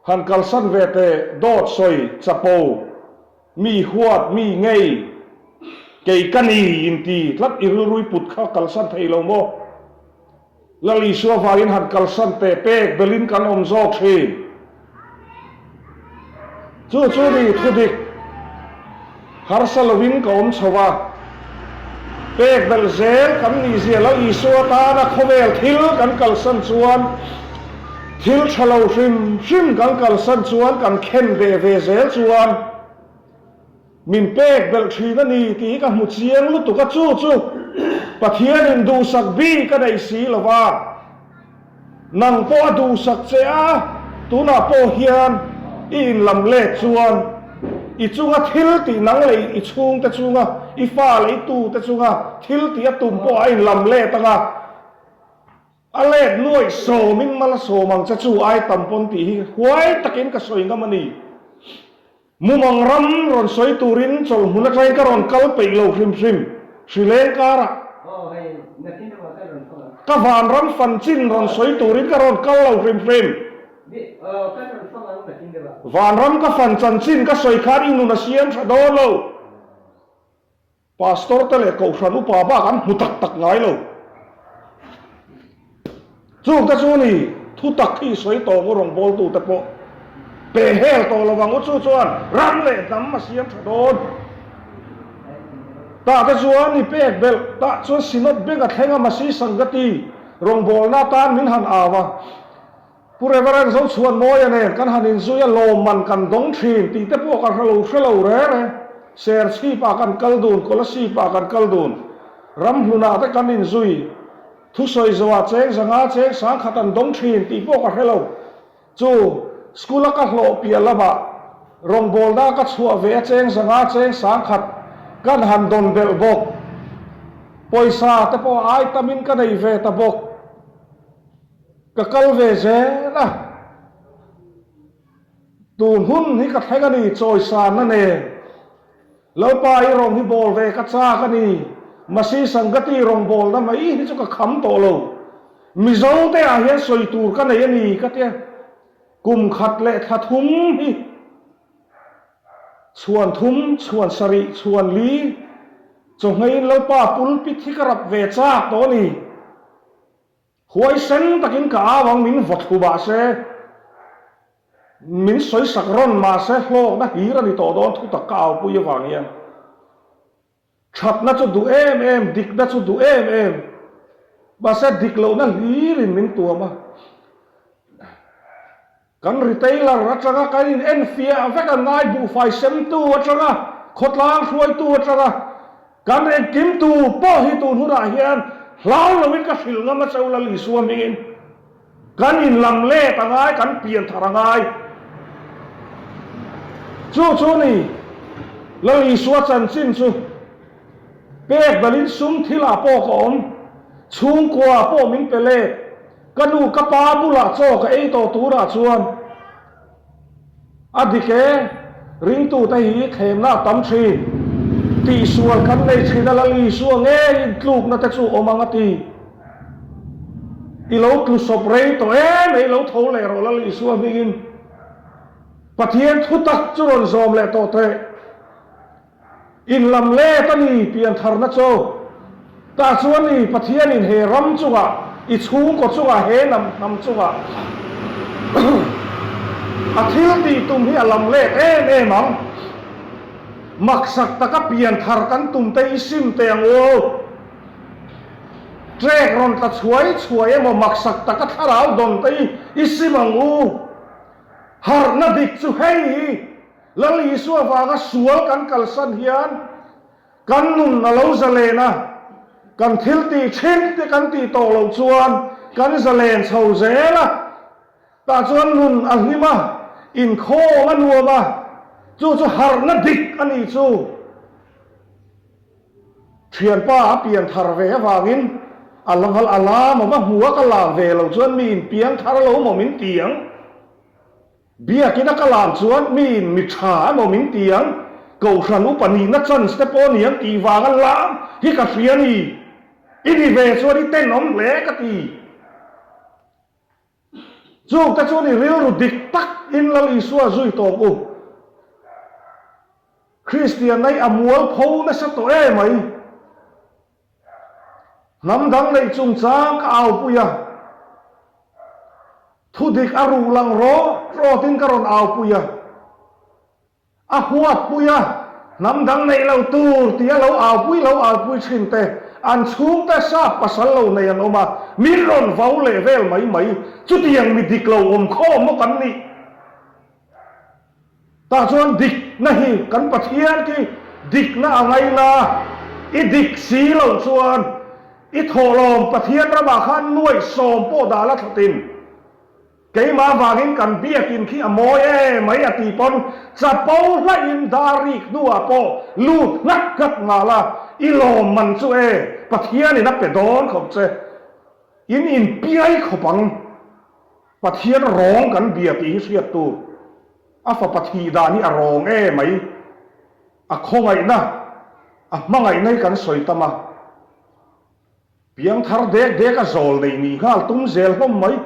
ฮันคัลสันเวเตดอดซอยจับโปมีหัวมีไงเกยกันอีอินตีลัดอิรุยปุดข้าคัลสันเทลโมลลิชัวฟารินฮันคัลสันเตเปกเบลินกันอมโซกชีจูนี่ทุดิกฮาร์ซาลวินกับอมชวาเปกเบลเซลกันนีเซียแล้วอิชัวตานะโคเวลทิลกันคัลสันชวนทิลชะลาวชิมกันคัลสันชวนกันเข็นเบเวเซลชวนมินเปกเบลชีนันนี่ตีกับมุเชียงลุตุกจูปะเทียนินดูสักบีก็ได้สีละว่านังโปดูสักเจ้าตูน่าโปเฮียนอินลำเล็กชวนอีจุงะทิลตีนังเลยอีชุงแต่จุงะอีฟ้าเลยตูแต่จุงะทิลตีตุ่มโปอินลำเล็กตั้งะอะไรน่วยโซมินมาละโซมังจะจูไอตัมปนตีหวยตะกินกระสวยงามันนี่มุมังรำรอนสวยตูรินจลมุนักใจกรอนกัลไปโลฟิมสิเลงการะกวานรำฟันจินรอนสวยตูรินกรอนกัลโลฟิมวานรำกฟันจันจินก็สวยขาดอินุนาเซียนชะโดโลพาสตอร์เตเลกเอาชันุปาบ้ากันหุตักไงโลจูกตะจูนี่ทุตักที่สวยโตมรองโบลตูตะโปเปเฮลโตระวังอุจูจวนรันเลยน้ำมาเสียมชะโดนตาตะจวนนี่เป๊กเบลตาจวนสินอดเบกัดแทงมาสีสังกตีรองโบลนาตานมินหันอาวะผู้เรเวอเรนส์ชวนโมยเนี่ยกันหันินซุยโลมันกันดงทีนตีเตปวกันฮัลโหลเร่เซอร์ชีปากันกัลดูนโคลชีปากันกัลดูนรัมฮุนาตะกันนินซุยทุกสอยจวาเจงสังอาเจงสังขัดันดงทีนตีพวกกันฮัลโหลจูสกุลกัลโลเปียละบะรองโบลดากัชัวเวเจงสังอาเจงสังขัดกันหันดนเบลบกปอยซาแต่พอไอตามินกันในเวตบกกัลเวเจนะตูนหุ่นนี่กัดให้กันนี่จอยซานนั่นเองแล้วไปรองที่โบลเวกัดซากันนี่มาซีสังกตีรองโบลนั่นมาอีนี่จะก็ขำโตโลมิโซเตอาเฮียสวยตูกันในนี่ก็เตี้ยกุมขัดเละทัดทุ่มนี่ชวนทุ่มชวนสริชวนลีจงให้เราป้าปุลปิธิกรับเวจ้าตัวนี้หวยเซนตะกินกาวังมินวัดกูบาเซมินสวยสักร่อนมาเซโลกนะฮีรันนี่ต่อดอนทุกตะกาวปุยวางเงี้ยชัดน่าจะดูดิกน่าจะดูบาเซดิกเรานะฮีรินมินตัวมากันรีเทลรัชกากันเอ็นฟีอาเวกันนายบูไฟเซมตัวรัชกาขดล้างช่วยตัวรัชกากันเอ็นกิมตัวป้อฮิตูนุราเฮียนลาวเราไม่กระสิลงมาเจ้าละลิสวมินกันอินลำเล่ต่างไงกันเปลี่ยนทางไงจูนี่ละลิสวจันสินจูเป็ดบลินซุมทิลาโปกอมชุงกัวโปมินเปเล่กันดูกระปาบุลาโจกับไอโตตูราชวนอดีเกริงตูไตหีเขมหน้าตั้มชีตีส่วนกันในชีนละลีส่วนเงี้ยลูกนัตจูอมังตีอีโลกลุสอบเรย์ตัวอีโลทอเลโรละลีส่วนมิกินปะเทียนทุตักจุรนซอมเลโตเต in lam le ta ni pian thar na cho ta chuan ni pathian in he ram chunga I chung ko chunga he nam chunga a thil ti tum hi alam le em ang maksak ta ka pian thar kan tum te isim te ang o trek ron ta chuai mo maksak ta ka tharau don te isim ang u har na dik chu hei lali suwa wa sual kan kalsan hian kan nun na lo zalena kan thil ti chen te kan ti to lo chuan kan zalen chho zela ta chuan nun a hima in kho manuwa chu har na dik ani chu thian pa pian thar ve wangin alawal alam ma huwa ka la ve lo chuan min piang thar lo mo min tiang bia kina ka lam chuan min mi tha mo min tiang ko hran u pani na chan ste po niang ti wangan lam hi ka fiani ini ve chuan I ten om le ka ti chu ta chuan I ril ru dik tak in lali suwa zui to u Christian nei amual pho na sa to e mai nam dang nei chung chang ka au puya thu dik aru lang ro tin karon au puya a huat puya nam dang nei lo tur tia lo au pui chin te an chung ta sa pasal lo nei an oma min ron vau le vel mai chu tiang mi dik lo om kho mo kan ni ta chuan dik na hi kan pathian ki dik na angai na I dik si lo chuan I tholom pathian ra ba khan nuai som po da la thatin cái mà vàng cần bia kim khi mồi mấy ti pon cha po la in darik nuwa po lu ngắt gắt ngà la ilom man chu pathian ni na pe don khop che in piai khopang pathian rong kan bia ti siat tu a fa pathi da ni a rong mấy a khongai na a mangai nei kan soi tama piang thar dek a zol nei ni hal tum zel hom mai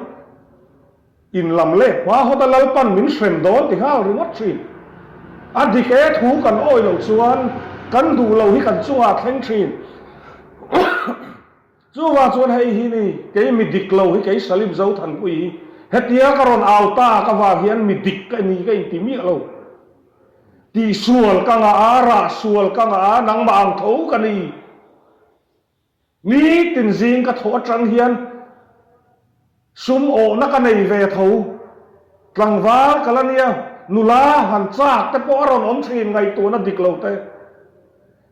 in lam le wa ho da lal pan min shrem don ti hal ringot chi adi ke thu kan oi lo chuan kan du lo hi kan chuwa thleng thin chuwa chuan hei hi ni ke mi dik lo hi ke salim zo than pui hetia karon auta ka wa hian mi dik ka ni ke ti mi lo ti sual ka nga ara sual ka nga nang ma ang tho ka ni tin jing ka tho chang hian sum o na ka nei ve tho tlangwa kalania nula han chak te po ron om thin ngai tu na dik lo te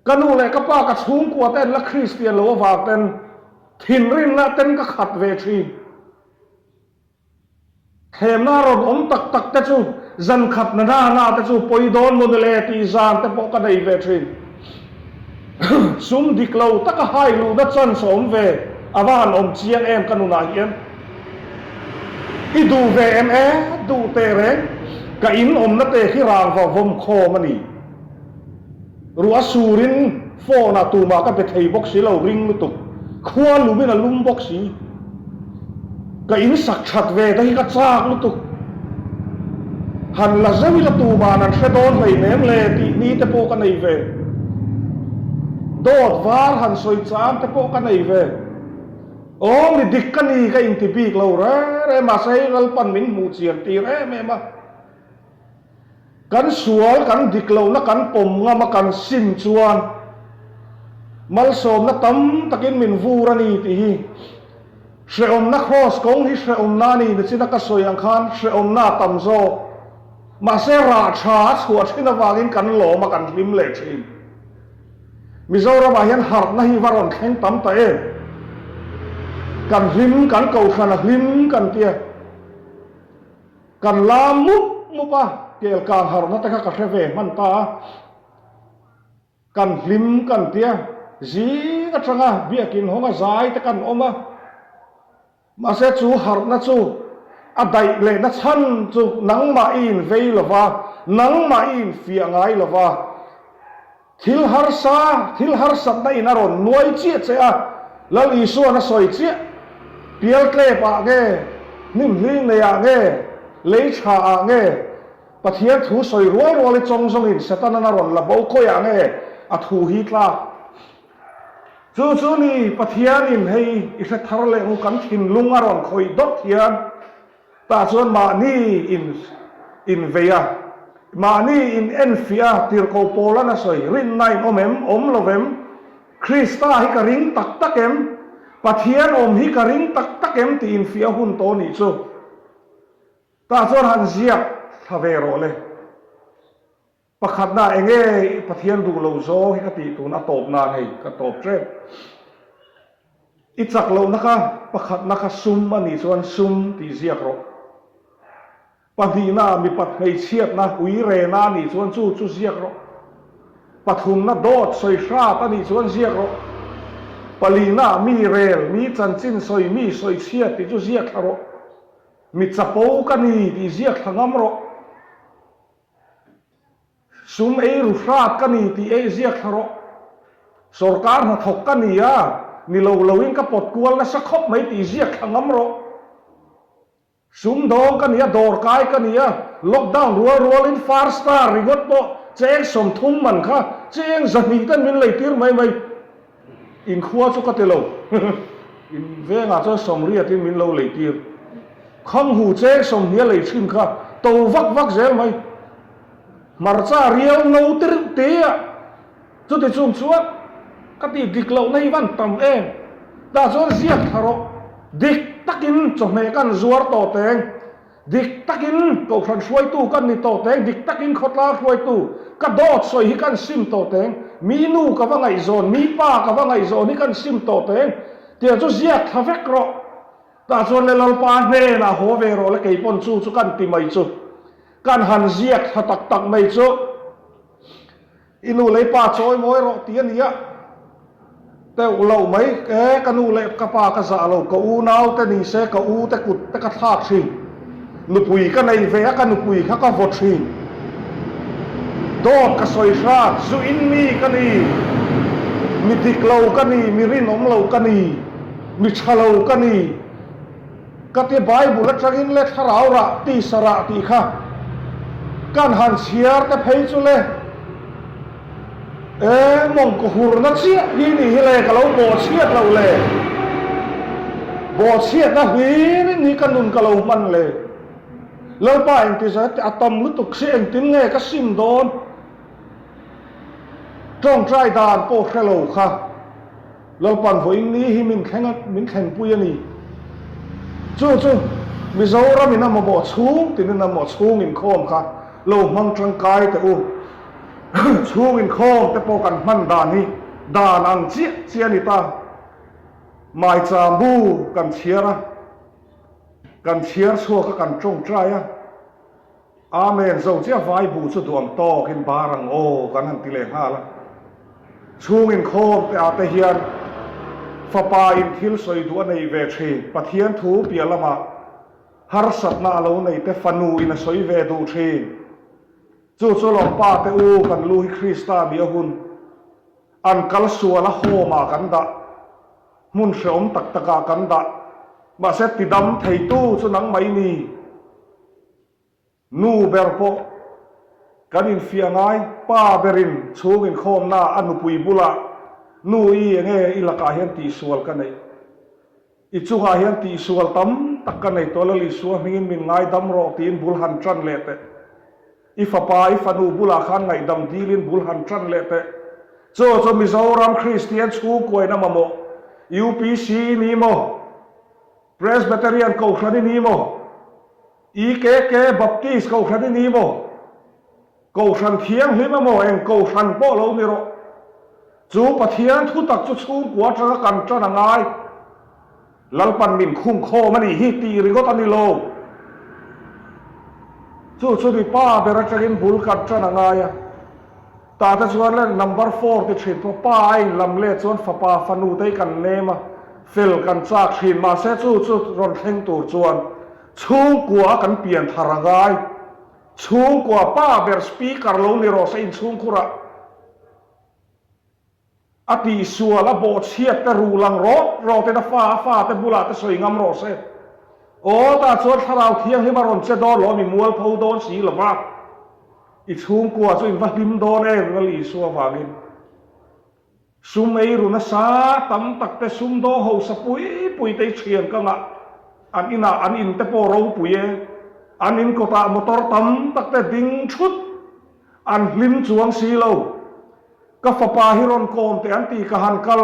kanu le ka pa ka chung kwa ten la Christian lo wa ten thin rin na ten ka khat ve thi them na ron om tak te chu zan khat na te chu poi don mo le ti zan te po ka nei ve thi sum dik lo ta ka hai lu na chan som ve awan om chiang em kanu na hian I du ve em du te reng ka in om na te khi rang va vom kho mani ruwa surin fo na tu ma ka pe thei box si lo ring lu tu khwa lu me na lum box si ka in sak that ve ta hi ka chak lu tu han la zawi la tu ma nan se don hei nem le ti ni te po ka nei ve dot var han soi cham te po ka nei ve oh mi dikkani ka inti bik lo re ma sai gal pan min mu chian ti re me ma kan sual kan diklo na kan pom nga ma kan sim chuan mal som na tam takin min vura ni ti hi se om na cross kong hi se om na ni ni china ka soi ang khan se om na tam zo ma se ra cha chuat hina wangin kan lo ma kan lim le thin mizora ma hian har na hi waron kheng tam ta kan hlim kan kau khana hlim kan tia kan la mu pa kel ka har na ta ka khave man ta kan hlim kan tia zi ka changa biakin honga zai ta kan oma ma se chu har na chu a dai le na chan chu nang ma in vei lova nang ma in fia ngai lova thil har sat na in aron nuai chi che a lal isu na soi chi pial tle pa ge nim hling le ya ge lấy cha nghe, bắt hiến thú soi ruộng ruộng lấy trong trong hình sẽ tan na ron là bầu coi nghe, a thu hi tla chu ni pathian in hei i se thar le ngu kan thin lunga ron khoi dot hian ta chuan ma ni in veya ma ni in enfia tir ko polana soi rin nai om lovem Krista hi ka ring tak takem pathian om hi ka ring tak takem ti in fia hun to ni chu ta chuan han ziak thavero le pakhat na enge pathian du lo zo hi ka ti tu na top na hei ka top tre ichak lo naka pakhat naka sum ani chuan sum ti ziak ro padina mi pat hei chiat na hui re na ni chuan chu ziak ro pathum na dot soi sha ta ni chuan ziak ro palina mi rel mi chanchin soi mi soi chiat ti chu ziak tharo mi chapo ka ni ti ziak thangam ro sum ei ru hrat ka ni ti ei ziak tharo sarkar na thok ka ni a ni lo in ka pot kual na sakhop mai ti ziak thangam ro sum do ka ni a dor kai ka ni a lockdown rual in far star rigot po cheng som thum man kha cheng zani tan min lei tir mai in khuwa chu ka te lo in venga cho som ria tin min lo lei tir khang hu cheng som hia lei thin kha to vak zel mai marcha riau no tir te a chu te chung chuat ka ti dik lo nei van tam em da zo ziak tharo dik takin chome kan zuar to teng dik takin ko khan shoi tu kan ni to teng dik takin khotla shoi tu ka dot soi hi kan sim to teng mi nu ka wangai zon mi pa ka wangai zon hi kan sim to teng tia chu ziak thavek ro ta zon le lal pa ne na ho ve ro le kei pon chu kan ti mai chu kan han ziak thatak tak mai chu inu le pa choi moi ro ti ania te u lo mai ke kanu le ka pa ka za lo ko u nau te ni se ka u te kut te ka thak thing nu pui ka nei ve ka nu pui kha ka vot thing dot ka soi sha zu in mi ka ni mi dik lo ka ni mi rin om lo ka ni mi chalo ka ni ka te bible la tragin le tharau ra ti sara ti kha kan han siar te phei chu le mong ko hur na chia hi ni le ka lo bo chia lo le bo chia na hi ni kan nun ka lo man le lo pa eng ti sa atom lu tuk se eng tin nge ka sim don trong trai dan po khelo kha lo pan vo ing ni hi min khen pui ani chu mi zo ra mi na mo bo chung tin na mo chung in khom kha lo mang trang kai te u chung in khom te po kan man dan ni dan ang chia ni ta mai cha bu kan chiara kan chiar so ka kan trong trai a amen zo chia vai bu chu duam to kin barang o kan han ti le ha la chung in khom te a te hian fa pa in thil soi du nei ve the pathian thu pialama har sat na lo nei te fanu in a soi ve du the chu lo pa te u kan lu hi Krista bi hun an kal suala ho ma kan da mun shom tak taka kan da ma se ti dam thei tu chu nang mai ni nu ber po kan in fiangai pa berin chung in khom na anu pui bula nu i nge ilaka hian ti sual ka nei i chu ha hian ti sual tam tak ka nei to li suwa mingin min ngai dam ro tin bul han tran le te i fa pa i fa nu bula khan ngai dam dilin bul han tran le te cho Mizoram Christian chu koi na mamo UPC ni mo Presbyterian ko khani ni mo IKK Baptist ko khani ni mo ko khan thiang hi mo eng ko khan po lo ni ro chu pathian thu tak chu chung kwa tra kan tra na ngai lalpan min khum kho mani hi ti ri go tani lo chu ri pa bera tragin bul kat tra na ngai ta ta chuan le number 4 ti thrin po pa ai lam le chuan fa pa fanu dei kan nema fel kan chak thrin ma se chu ron thleng tur chuan chung kwa kan pian tharangai chung kwa pa ber speaker lo ni ro se in chung khura ati suala bo chiat te rulang ro te na fa te bula te soi ngam ro se o ta chuan tharau thiang hi maron che do lo mi mual pho don si lama i chung kwa chu in va him don e ngali suwa wangin ซุมไอรุนสาตั้มตักแต่ซุมโดหสปุยปุยเตเชียนกังอ่ะอันอินาอันอินเตโปโรปุยอันอินก็ตามอเตอร์ตั้มตักแต่ดิ่งชุดอันลิมจวงสีโลก็ฟ้าป่าฮิรอนโคมแต่อันตีกหันกัล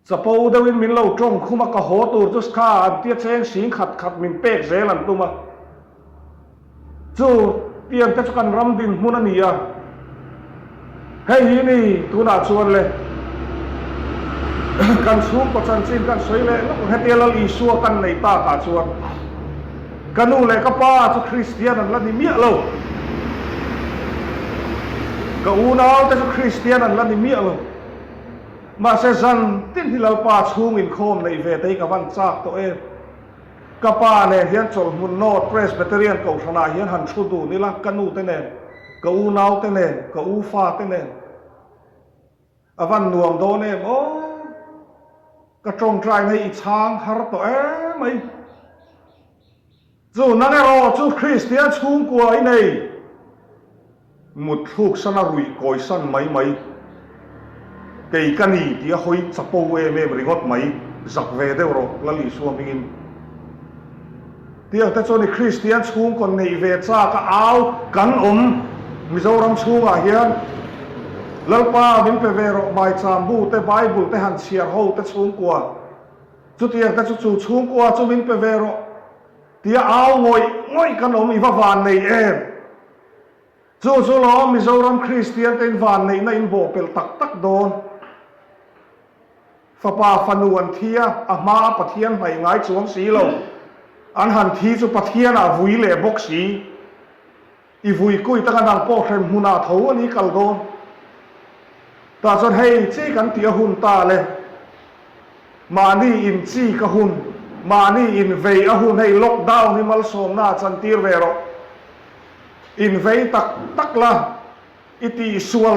สปูเดวินมินโลจงคุมกะโหตูจุสข้าอันเตี้ยเชงสิงขัดมินเป๊กเซลันตุมาจู่เตียงเทศกันรำดินมุนันียเฮ้ยนี่ตูน่าชวนเลยกันสูงกว่าฉันสินกันสวยเลยแล้วให้เตียลลีชัวกันในตาชวนกันนู่เลยก็ป้าจะคริสเตียนนั่นละนี่เมียเราก็อูนาวแต่จะคริสเตียนนั่นละนี่เมียเรามาเซซันทิ้งที่เราป้าชูงินโคมในเวทีกับวันจากตัวเองกับป้าเนี่ยเฮียนจลมุนโนดเพรสเบเตเรียนกับชนะเฮียนหันชุดูนี่ละกันนู่เตเนกับอูนาวเตเนกับอูฟ้าเตเนอวันหน่วงโดนเนี่ยโอ้กระจงใจในอีช้างฮาร์ตัวไม่จู่นั่นเองรอจู่คริสเตียนชูกว่าไอ้เนี่ยมุดทุกสนารุยกอยสันไม่เกี่ยกันนี่ที่หอยสปูเอเมบริงดไม่จักเวเดอร์ละลิชัวมินที่แต่ส่วนคริสเตียนชูคนในเวซ่าก็เอากันมิโซรัมชูอ่ะเฮียนแล้วป้าวินเปเวโรใบจามบูแต่ไบเบิลแต่หันเชียร์โฮแต่ชูกว่าจุดที่แต่จุดชูกว่าจุดวินเปเวโรที่เอาง่อยกันอีฟ้าวันในจู่ล้อมิโซรัมคริสเตียนเป็นวันในอินโบเปลตักโดนฟ้าป่าฟันวนเทียอามาปะเทียนไม่ง่ายสวงสีลงอันหันทีจุปะเทียนวุยเล่บกสีอีวุยกุยตั้งกันดังโป้เข็มหุนาเถาอันนี้กัลโดนแต่ส่วนให้จี้กันเตียหุนตาเลยมานี่อินจี้กะหุนมานี่อินเวย์หุนให้ล็อกดาวน์นี่มัลโซมนาจันตีร์เวโรอินเวย์ตักละอิติสวล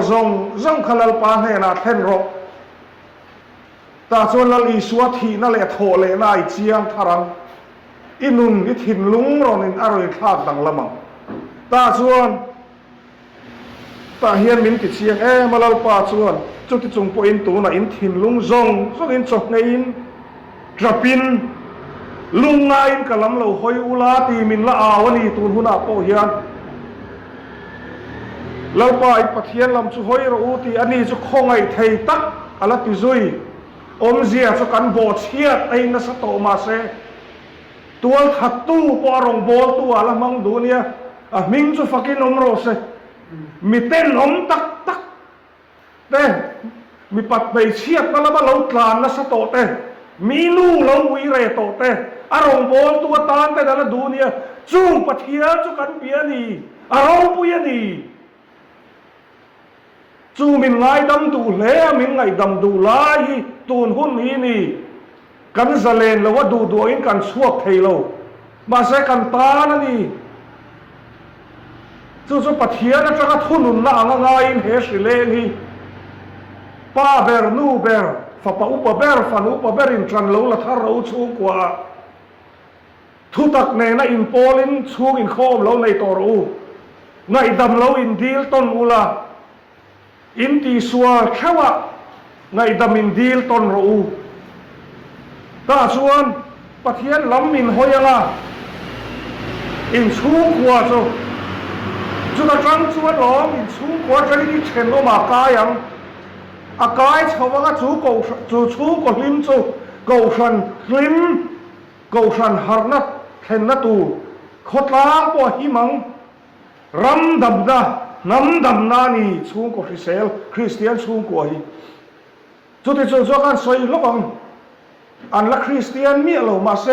ซงขลัลปานให้นาเทนโรแต่ส่วนละอีสวทีนั่นแหละโถเลยนายเจียงทารังอินุนอิถินลุงรอนินอร่อยทาดดังละมังแต่ส่วนแต่เฮียนมินติเชียงมาลป่าส่วนจุดที่จงปอินตัวน่ะอินถินลุงซงอินจกในอินกระปินลุงนายอินกะลำเราหอยอุลาตีมินละอาวนีตูนหุนาโปเฮียนเราป่าอิปะเทียนลำสุหอยเราตีอันนี้จะคงไอไทยตักอลัติซุยเสียจะกันโบเชียไอ้นัสโตมาเซตัวขัดตู้ปอรงโบตัวละมังดูเนี่ยมิงจะฟักินโรเซมีเต้นตักเต้มีปัดไปเชียบแล้วเราตลานนัสโตเต้มีนู่เราวิเรโตเต้อารมณ์โบตัวตานแต่ละดูเนี่ยจูงปะเทียจุกันเปียนีอารมณ์ปุยนีจูมินไงดำดูเล่มินไงดำดูลายตูนหุ่นนี้นี่กันจะเล่นแล้วว่าดูอินกันชวกเทโลมาใช้กันตานะนี่จู่ปะเทียนะจะกระทุนน่างง่ายเฮสิเลนี่ป้าเบอร์นูเบอร์ฝาปะอุปเบอร์ฟันอุปเบอร์อินทรันโลละทาเราชูกว่าทุตักเนนะอินโพลินชูอินโคมเราในตัวรูไงดำเราอินดีลต้นอุลาอินตีสัวแค่ว่าไงดำอินดีลต้นรูตาส่วนปะเทียนล้ำอินหอยละอินชูกว่าจุดจังส่วนล้อมอินชูกว่าจะได้เช่นโนมากายังอากายชาวก็จูชูกลิมจูกูชันลิมกูชันฮาร์นัทเห็นนัตูขดล้างปวหิมังรำดำนานี่ชูกอิสราเอลคริสเตียนชูกว่าจุดที่จูกันสวยลบังอันละคริสเตียนมีอะไรมาเส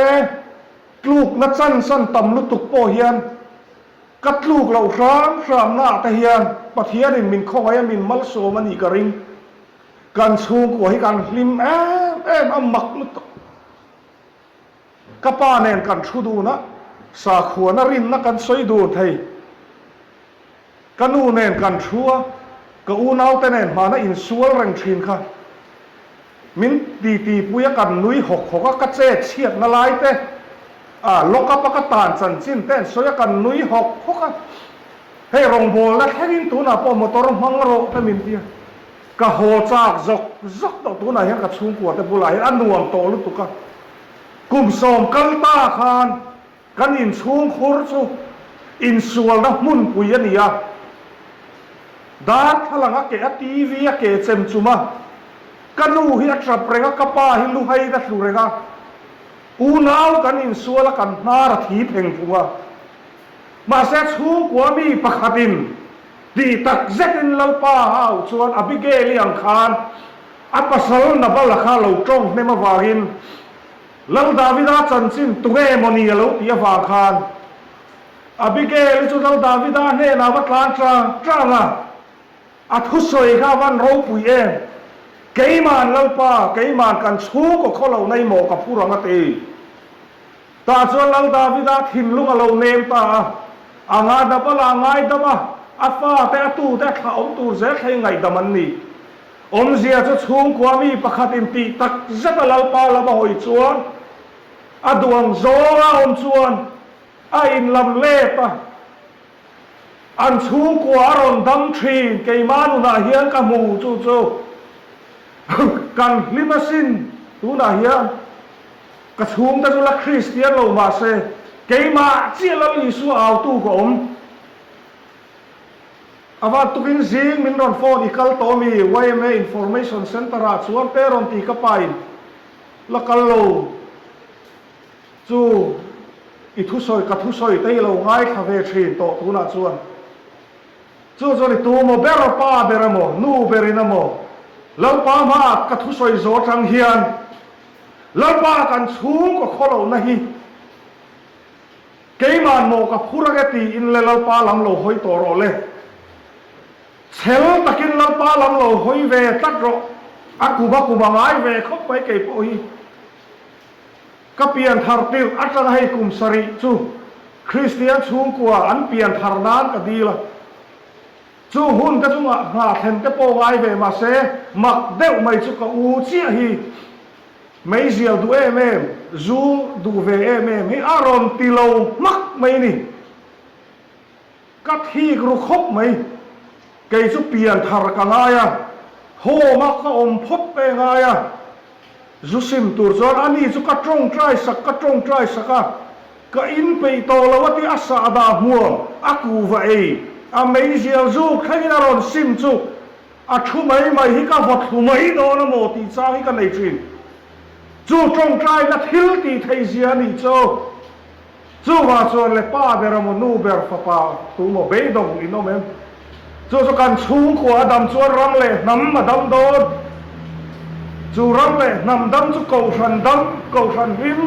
ลูกนัดสั้นต่ำลุตุกโปเฮียนกัดลูกเราสามหน้าตะเฮียนปะเทียนินมินข้องไอ้มินมัลโซมันอีกริงการชูกว่าให้การลิมอัมมักลุตุกป้าเนนกันชูดูนะสาขวนรินนักกันสวยดูไทยกันอูเนนกันชัวก็อูนาวแต่เนนมานะอินสัวแรงชินค่ะมินตีปุยกันนุยหกก็กระเจี๊ยเชียดนาลายเต้ลกปะกตานสันจินเต้สวยกันนุยหกก็ให้รองโบและแค่ดินตัวน่ะพอมตอร์มังโรแต่มินเดียก กะโหจากจกตัวตัวไหนฮะกะชุ่มกว่าแต่บุหรี่อันนวมโตลุตุกะกลุ่มสมกันตาคานกันอินชุ่มคุรสุอินส่วนนะมุนปุยนี่ยดาร์ทลังอะเกะทีวีอะเกะเซมจุมากันนูฮิอัตรับเรงะกะป้าฮิลูไฮดัตลูเรงะอูนาวกันอินส่วนละกันนาราทีเพ่งพัวมาเสชุ่มกว่ามีปะขัดินดีตักเจ็ดินลป้าหาวชวนอบิเกลียงคานอัปสลนับละข้าเหลาจงในมาวากินลาดาวิดาจันซินตุเกมอนีเหลาตียฟาคานอบิเกลิจุลาดาวิดาเนนาวัตลานจ้านะอัทุสอยข้าวันรูปุยเองเกยมานลป้าเกยมานกันชูก็เขาเหลาในหมอกับผู้รังตีตาชวนลาดาวิดาถิ่นลุกเหลาเนมตาอ่างาดับละง่ายดับอาฟ้าแต่ตูแต่ข้าอมตูเจ๊ใครไงดำมันนี่อมเสียจะชุ่มกว่ามีประคัตินตีตักเจ็บลาปาลาบหอยชวนอดวงโซราอมชวนอินลำเล่ปะอันชุ่มกว่าอารมณ์ดำทรีเกยมานุนาเฮียนกะมูจูกันลิมาซินตูนาเฮียนกระชุ่มแต่จุลคริสเตียนโลมาเซเกยมาเจียลลิสูเอาตูกอมอาวัตุกินซิงมินรอนโฟนอีกลโตมีไว้เมอินฟอร์เมชันเซ็นเตอร์ส่วนเปรอนตีกไปละกัลโลจูอิทุสอยกัทุสอยเตยโลง่ายคาเวชีนโตตุนาส่วนจูนี่ตัวโมเบรป้าเบรโมนูเบรินาโมแล้วป้ามากัทุสอยโจจังเฮียนแล้วป้ากันชูงก็ขอเราหน้าเกยมันโมกับผู้รักตีอินเลแล้วป้าลำโลหอยโตโรเลเชลตะกินลำปาลำโลหอยเวตัดรออากูบาง่ายเวเข้าไปเก็บโอ้ยก็เปลี่ยนทาร์ติลอัตราให้กุมสริจูคริสเตียนชูงกว่าอันเปลี่ยนทาร์นานก็ดีละจูหุ่นก็จูหาเห็นก็โปง่ายเวมาเสมักเดวไม่จูก็อูเจียฮีไม่เสียดูเมจูดูเวเมให้อารมณ์ติโลมักไม่นี่ก็ที่กรุคบไหมเกยจุเปลี่ยนทารกันไงโฮมักก็อมพบไปไงจุสิมตัวจอนอันนี้จุกระจงใจสักกระจงใจสักก็อินไปโตแล้วว่าที่อาสาดาหัวอากูว่าอเมริกาจูใครนารอนซิมจูอาชุไม่ฮิกาวัดชุไม่โดนโมตีจ้าฮิกันในจีนจูจงใจนัดฮิลตีไทยเสียนี่จูว่าจวนเลยป้าเบรมนูเบรฟ้าตัวโมเบยดงอินโนเมนจูกันชูขวาดำชวนรังเลยน้ำมาดำโดนจูรังเลยน้ำดำจูเกาชันดำเกาชันหิม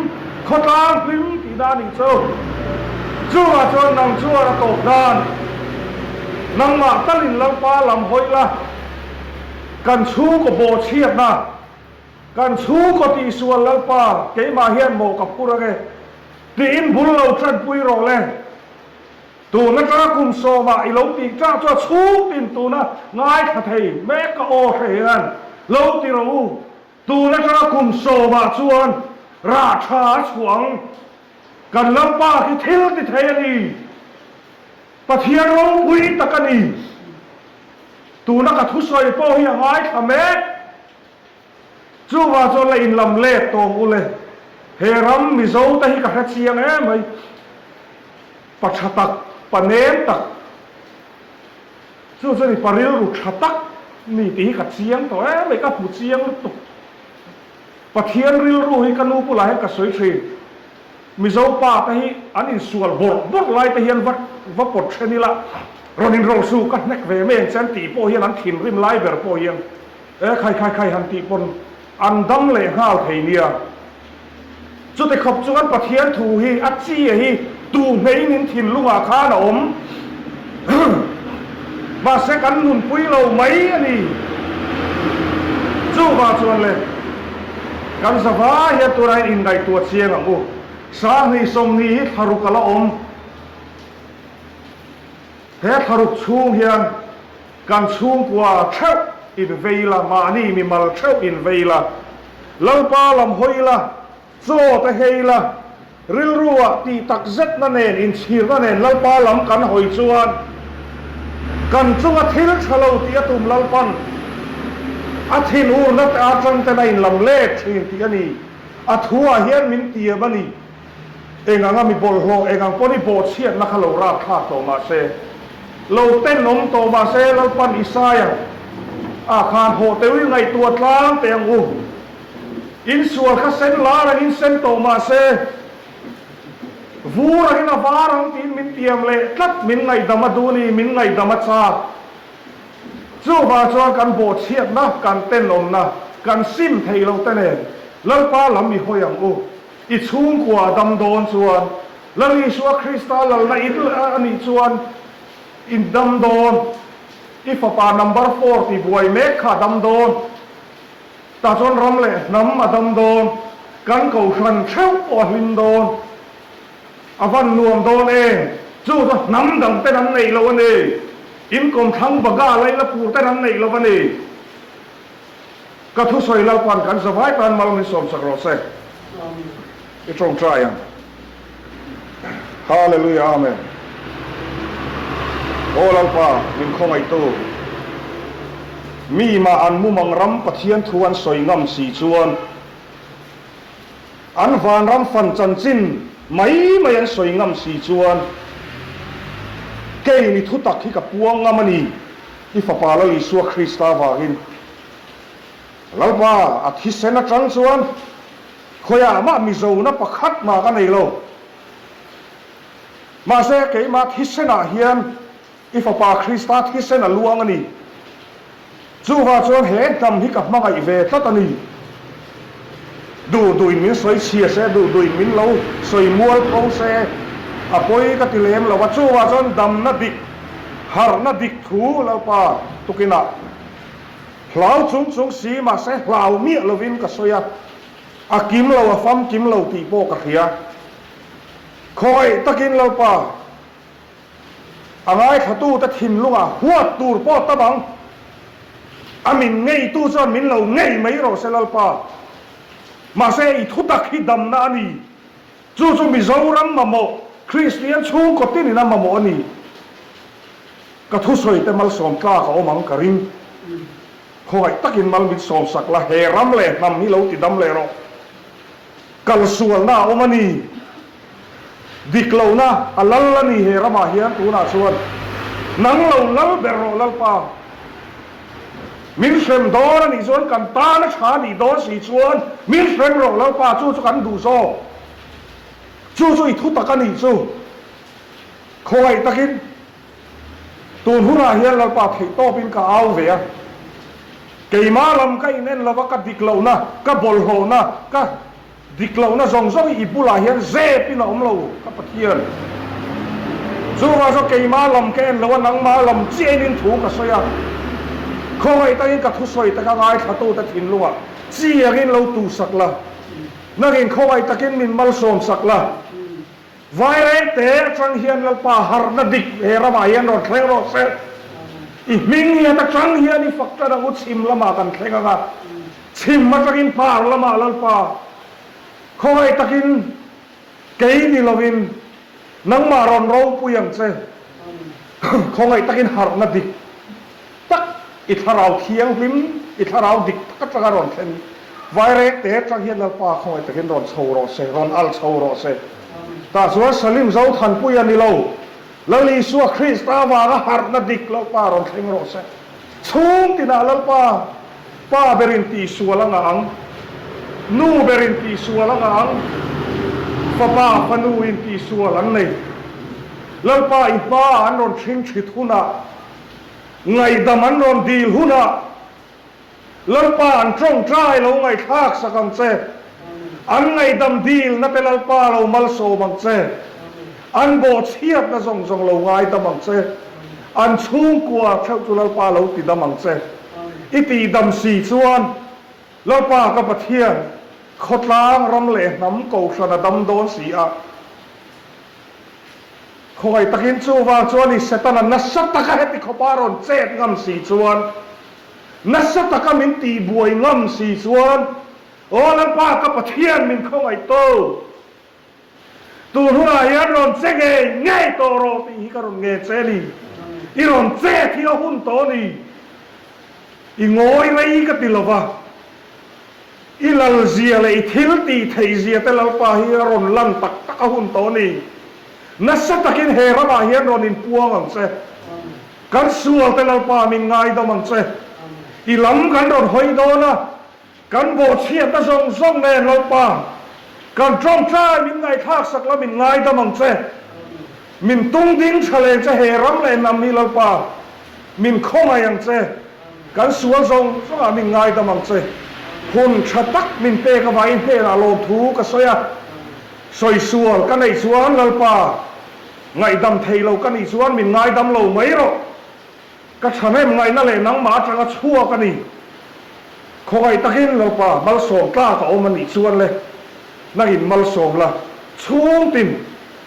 ขดลางหิมตีด้านอีกจูว่าจวนน้ำชวนตกด้านน้ำมาตะลินลำปาลำหอยละกันชูก็โบเชียดนะกันชูก็ตีส่วนลำปาเกยมาเฮียนโมกับผู้ระเกตีอินบุญเราชันปุยรอเลยตัวนักการกุมโซมาไอเหลาตีจ้าจะชูตินตัวน่ะง่ายขัดให้แม่ก็โอเทียนเหลาตีเราตัวนักการกุมโซมาชวนราชาสวงกันลำป้าที่เทลติเทนีปะเทียนเราปุยตะกันนีตัวนักทุสอยโปเฮียง่ายขแม่จูว่าจนเลยอินลำเล่ตัวกูเลยเฮรัมมิโซตะฮิกะเชียงไหมปัจจักปนเนมตักซึ่งนี่ปริลรุชตักนี่ตีกัดเสียงตัวไม่ก็ผูเสียงตุกปะเทียนริลรูให้กันนูปุลาให้กัดสวยชีมิโซป้าไปอันนี้ส่วนบดไล่ไปเฮียนวัดปดเชนิละรอนินโรสูกันนักเวเมนเซนตีโปเฮียนันถิ่นริมไล่เบอร์โปเฮียนใครหันตีปนอันดังเลยห้าวเทียจุดที่ขบจวนปะเทียนถูฮีอัจจีฮีตูไม่นินถิ่นลุงอาคาหนอมมาเสกันหนุนปุยเราไหมอันนี้จูมาชวนเลยกันสภาเฮตุไรอินได้ตัวเชียงอ่ะกูสาเหตุสมนี้ทารุกละอมเฮทารุชูเฮียนกันชูกว่าเช่าอินเวลามานี่มีมาเช่าอินเวลาเล่าปาลำหอยละโซตะเฮละริลรัวตีตักเซ็ตนั่นเองอินชีร์นั่นเองเล่าปาลำกันหอยชวนกันจุกทิลชะลาวตีตุมเล่าปัน อาทินูนัดอาจังแต่ในลำเล็กทีที่อันนี้อาทัวเฮียนมินเตียบันนี่เองอ่ะมีบอลโลเองอ่ะพอนี่โบเชียนนักขลุ่ราคาโตมาเซเราเต้นนมโตมาเซเราปันอิสายอาคารโหเตวิไงตัวกลางเตียงอูอินส่วนข้าเซนลาและอินเซนโตมาเซวูระหินาฟารังตีนมินเตียมเลยตัดมินไงดามาดูนี่มินไงดามาซาจู่มาชวนกันโบเชียนนะกันเต้นนมนะกันซิมเทเราเต้นเองแล้วป้าลำมีหอยอย่างอูอีชุ่งกว่าดำโดนชวนแล้วอีชัวคริสตัลแล้วในอันนี้ชวนอินดำโดนอีฟ้าป่า number 4ที่บวยเมฆขาดำโดนตาชนรำเลยน้ำมาดำโดนกันเก่าชันเช่าปอหินโดนอาวันนวมโดนเองจู่ก็น้ำดำแต่น้ำในเราวันนี้อินกลมทั้งบกาอะไรละปูแต่น้ำในเราวันนี้ก็ทุสอยเราควันกันสบายกันมาลมิสมสักรอเซ่อีตรงใจอ่ะฮาเลลูยาอาเมนโอ้เราป่ามินคงไอตู้มีมาอันมุมังรำปะเทียนทวนสวยงามสีชวนอันวานรำฟันจันจินไม่ยันสวยงามสีชวนเกยนิทุตักที่กับปวงงามันนีอีฟ้าป่าเราลิสัวคริสต์วากินเราป่าอาทิตย์เซนจังชวนขยามามิโซนับประคัดมากันในโลมาเสกมาทิศนาเฮียนอีฟ้าป่าคริสต์ทิศนาลวงอันนี้จู่ว่าชวนเห็นดำที่กับมาไอเวทัตนีดูอินมินสวยเชียเสดูอินมินเราสวยมัวโปเสอภัยกัติเลมเราว่าจู่ว่าชวนดำนัดดิกหาร์นัดดิกถูเราป่าตุกินะเหล่าจุงสีมาเสเหล่าเมียเราวินกับสวยอากิมเราฟัมกิมเราตีโปกะเขียคอยตะกินเราป่าอะไรขัตู้ตะทิมลุงหัวตูร์ปอตะบังอามินไงตู้จอนมินเราไงไม่รอเซลป่ามาเสยทุตักฮิดำนานีจู่มิโซรัมมาโมคริสเตียนชูกตินี่นะมาโมนี่ก็ทุสอยแต่มาสอมกล้าเขามังกริมคอยตะกินมาบิดสอมสักละเฮรัมเล่นำนี่เราติดดำเล่รอกัลส่วนหน้าอมานีดิกเราหน้าอัลลัลนี่เฮรามาเฮียนตัวน่าส่วนนังเราลัลเบโรลัลปามินเซมดอร์นี่ส่วนกันตาและชาดีดอสีส่วนมินเซมโรลัลปาจู่กันดูโซจู่อีทุตะกันนี่จู่คอยตะกินตัวหัวเฮียนลัลปาที่โตเป็นกะเอาเวียเกี่ยมาลำก็อินเอ็นเราว่าก็ดิกเรานะก็บอลโหนะก็ดิกเรานะส่งอีบุลาเฮียนเซปินะเราก็ปะเทียนจู่ว่าเกี่ยมาลำแกนเราว่านังมาลำเจนินถูกกับสยามคอยตะกินกับทุสอยตะกันไอ้ขัตูตะกินลัวเจียกินเราตูสักละนักกินคอยตะกินมินมัลสมสักละไวเรเตะจังเฮียนลัลปาฮาร์นดิกเฮรามาเฮียนรถเคลรถเซอีมิงเฮียตะจังเฮียนี่ฝักตะดังอุชิมละมากันเคลกันชิมมาตะกินปาละมาลัลปาคอยตะกินเกยนี่ลวินนังมารอนเราปุยังเซคอยตะกินฮาร์นดิกตักอิทาราวเคียงลิมอิทาราวดิกตักตะการอนเซนไวเรเตะจังเฮียนลัลปาคอยตะกินรอนโชว์รอเซรอนอัลโชว์รอเซตาสวสลิมเจ้าทันปุยันนี่เราแล้วลีสัวคริสต์วาระฮาร์นดิกลัลปารอนเซงรอเซชุ่มตินาลัลปาป้าเบรินตีสัวละงังนูเบรินตีสัวละงังป้าฟนูอินตีสัวลันนี่ลัลปาอิป้าอันรอนชิงชิดหุนะไงดามันรอนดีลหุนะลัลปาอันตรงใจเราไงทากสักคำเซอันไงดำดีลนั่นเป็นลัลปาเรามัลโซบังเซอันโบเชียบนั่นส่งเราไงดำบังเซอันชุ่มกว่าเช่าจุลัลปาเราติดดำบังเซอิตีดำสีส่วนลัลปากับปะเทียนขดล้างรำเละน้ำเก่าชนะดำโดนสีอะคอยตะกินจูว่าจวนนี่เสตันนัสตะกะเฮติขปารอนเจ็ดงำสีส่วนนัสตะกะมินตีบวยงำสีส่วนโอ้ลัลปากับปะเทียนมินเข้าไอโตตัวหัวเฮียรอนเซเกยง่ายโตโรตีฮิการอนเงเซลีอีรอนเซที่เอาหุ่นโตนี่ i ngoi nei ka tilova ilal zia le thilti thei zia te lalpa hi ron lan tak tak hun to ni nasa takin hera ma hian ron in puang ang se kan sual te lalpa min ngai da mang se i lam kan ron hoi do na kan bo chia ta song song ne lalpa kan trong cha min ngai thak sak la min ngai da mang se min tung ding chale che heram le nam ni lalpa min khong ai ang se kan sual song song min ngai da mang se hun chatak min pe ka vai pe la lo thu ka soya soi sual kan ei suan lalpa ngai dam thei lo kan ei suan min ngai dam lo mai ro ka chame ngai na le nang ma changa chua ka ni khoi takin lalpa mal som ka ka om ni suan le nang in mal som la chung tin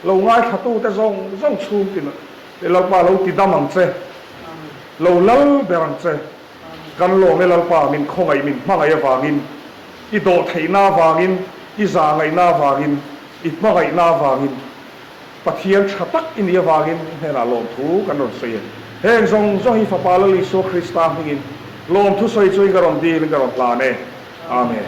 lo ngai khatu te zong zong chung tin le lalpa lo ti dam ang che lo lal berang che kan lo me lalpa min khongai min mangai awangin i do theina awangin i za ngai na awangin i mangai na awangin pathian thatak in ia awangin hena lom thu kan ron sei heng zong zo hi fa pa lo li so krista hingin lom thu soi chui garon di garon la ne amen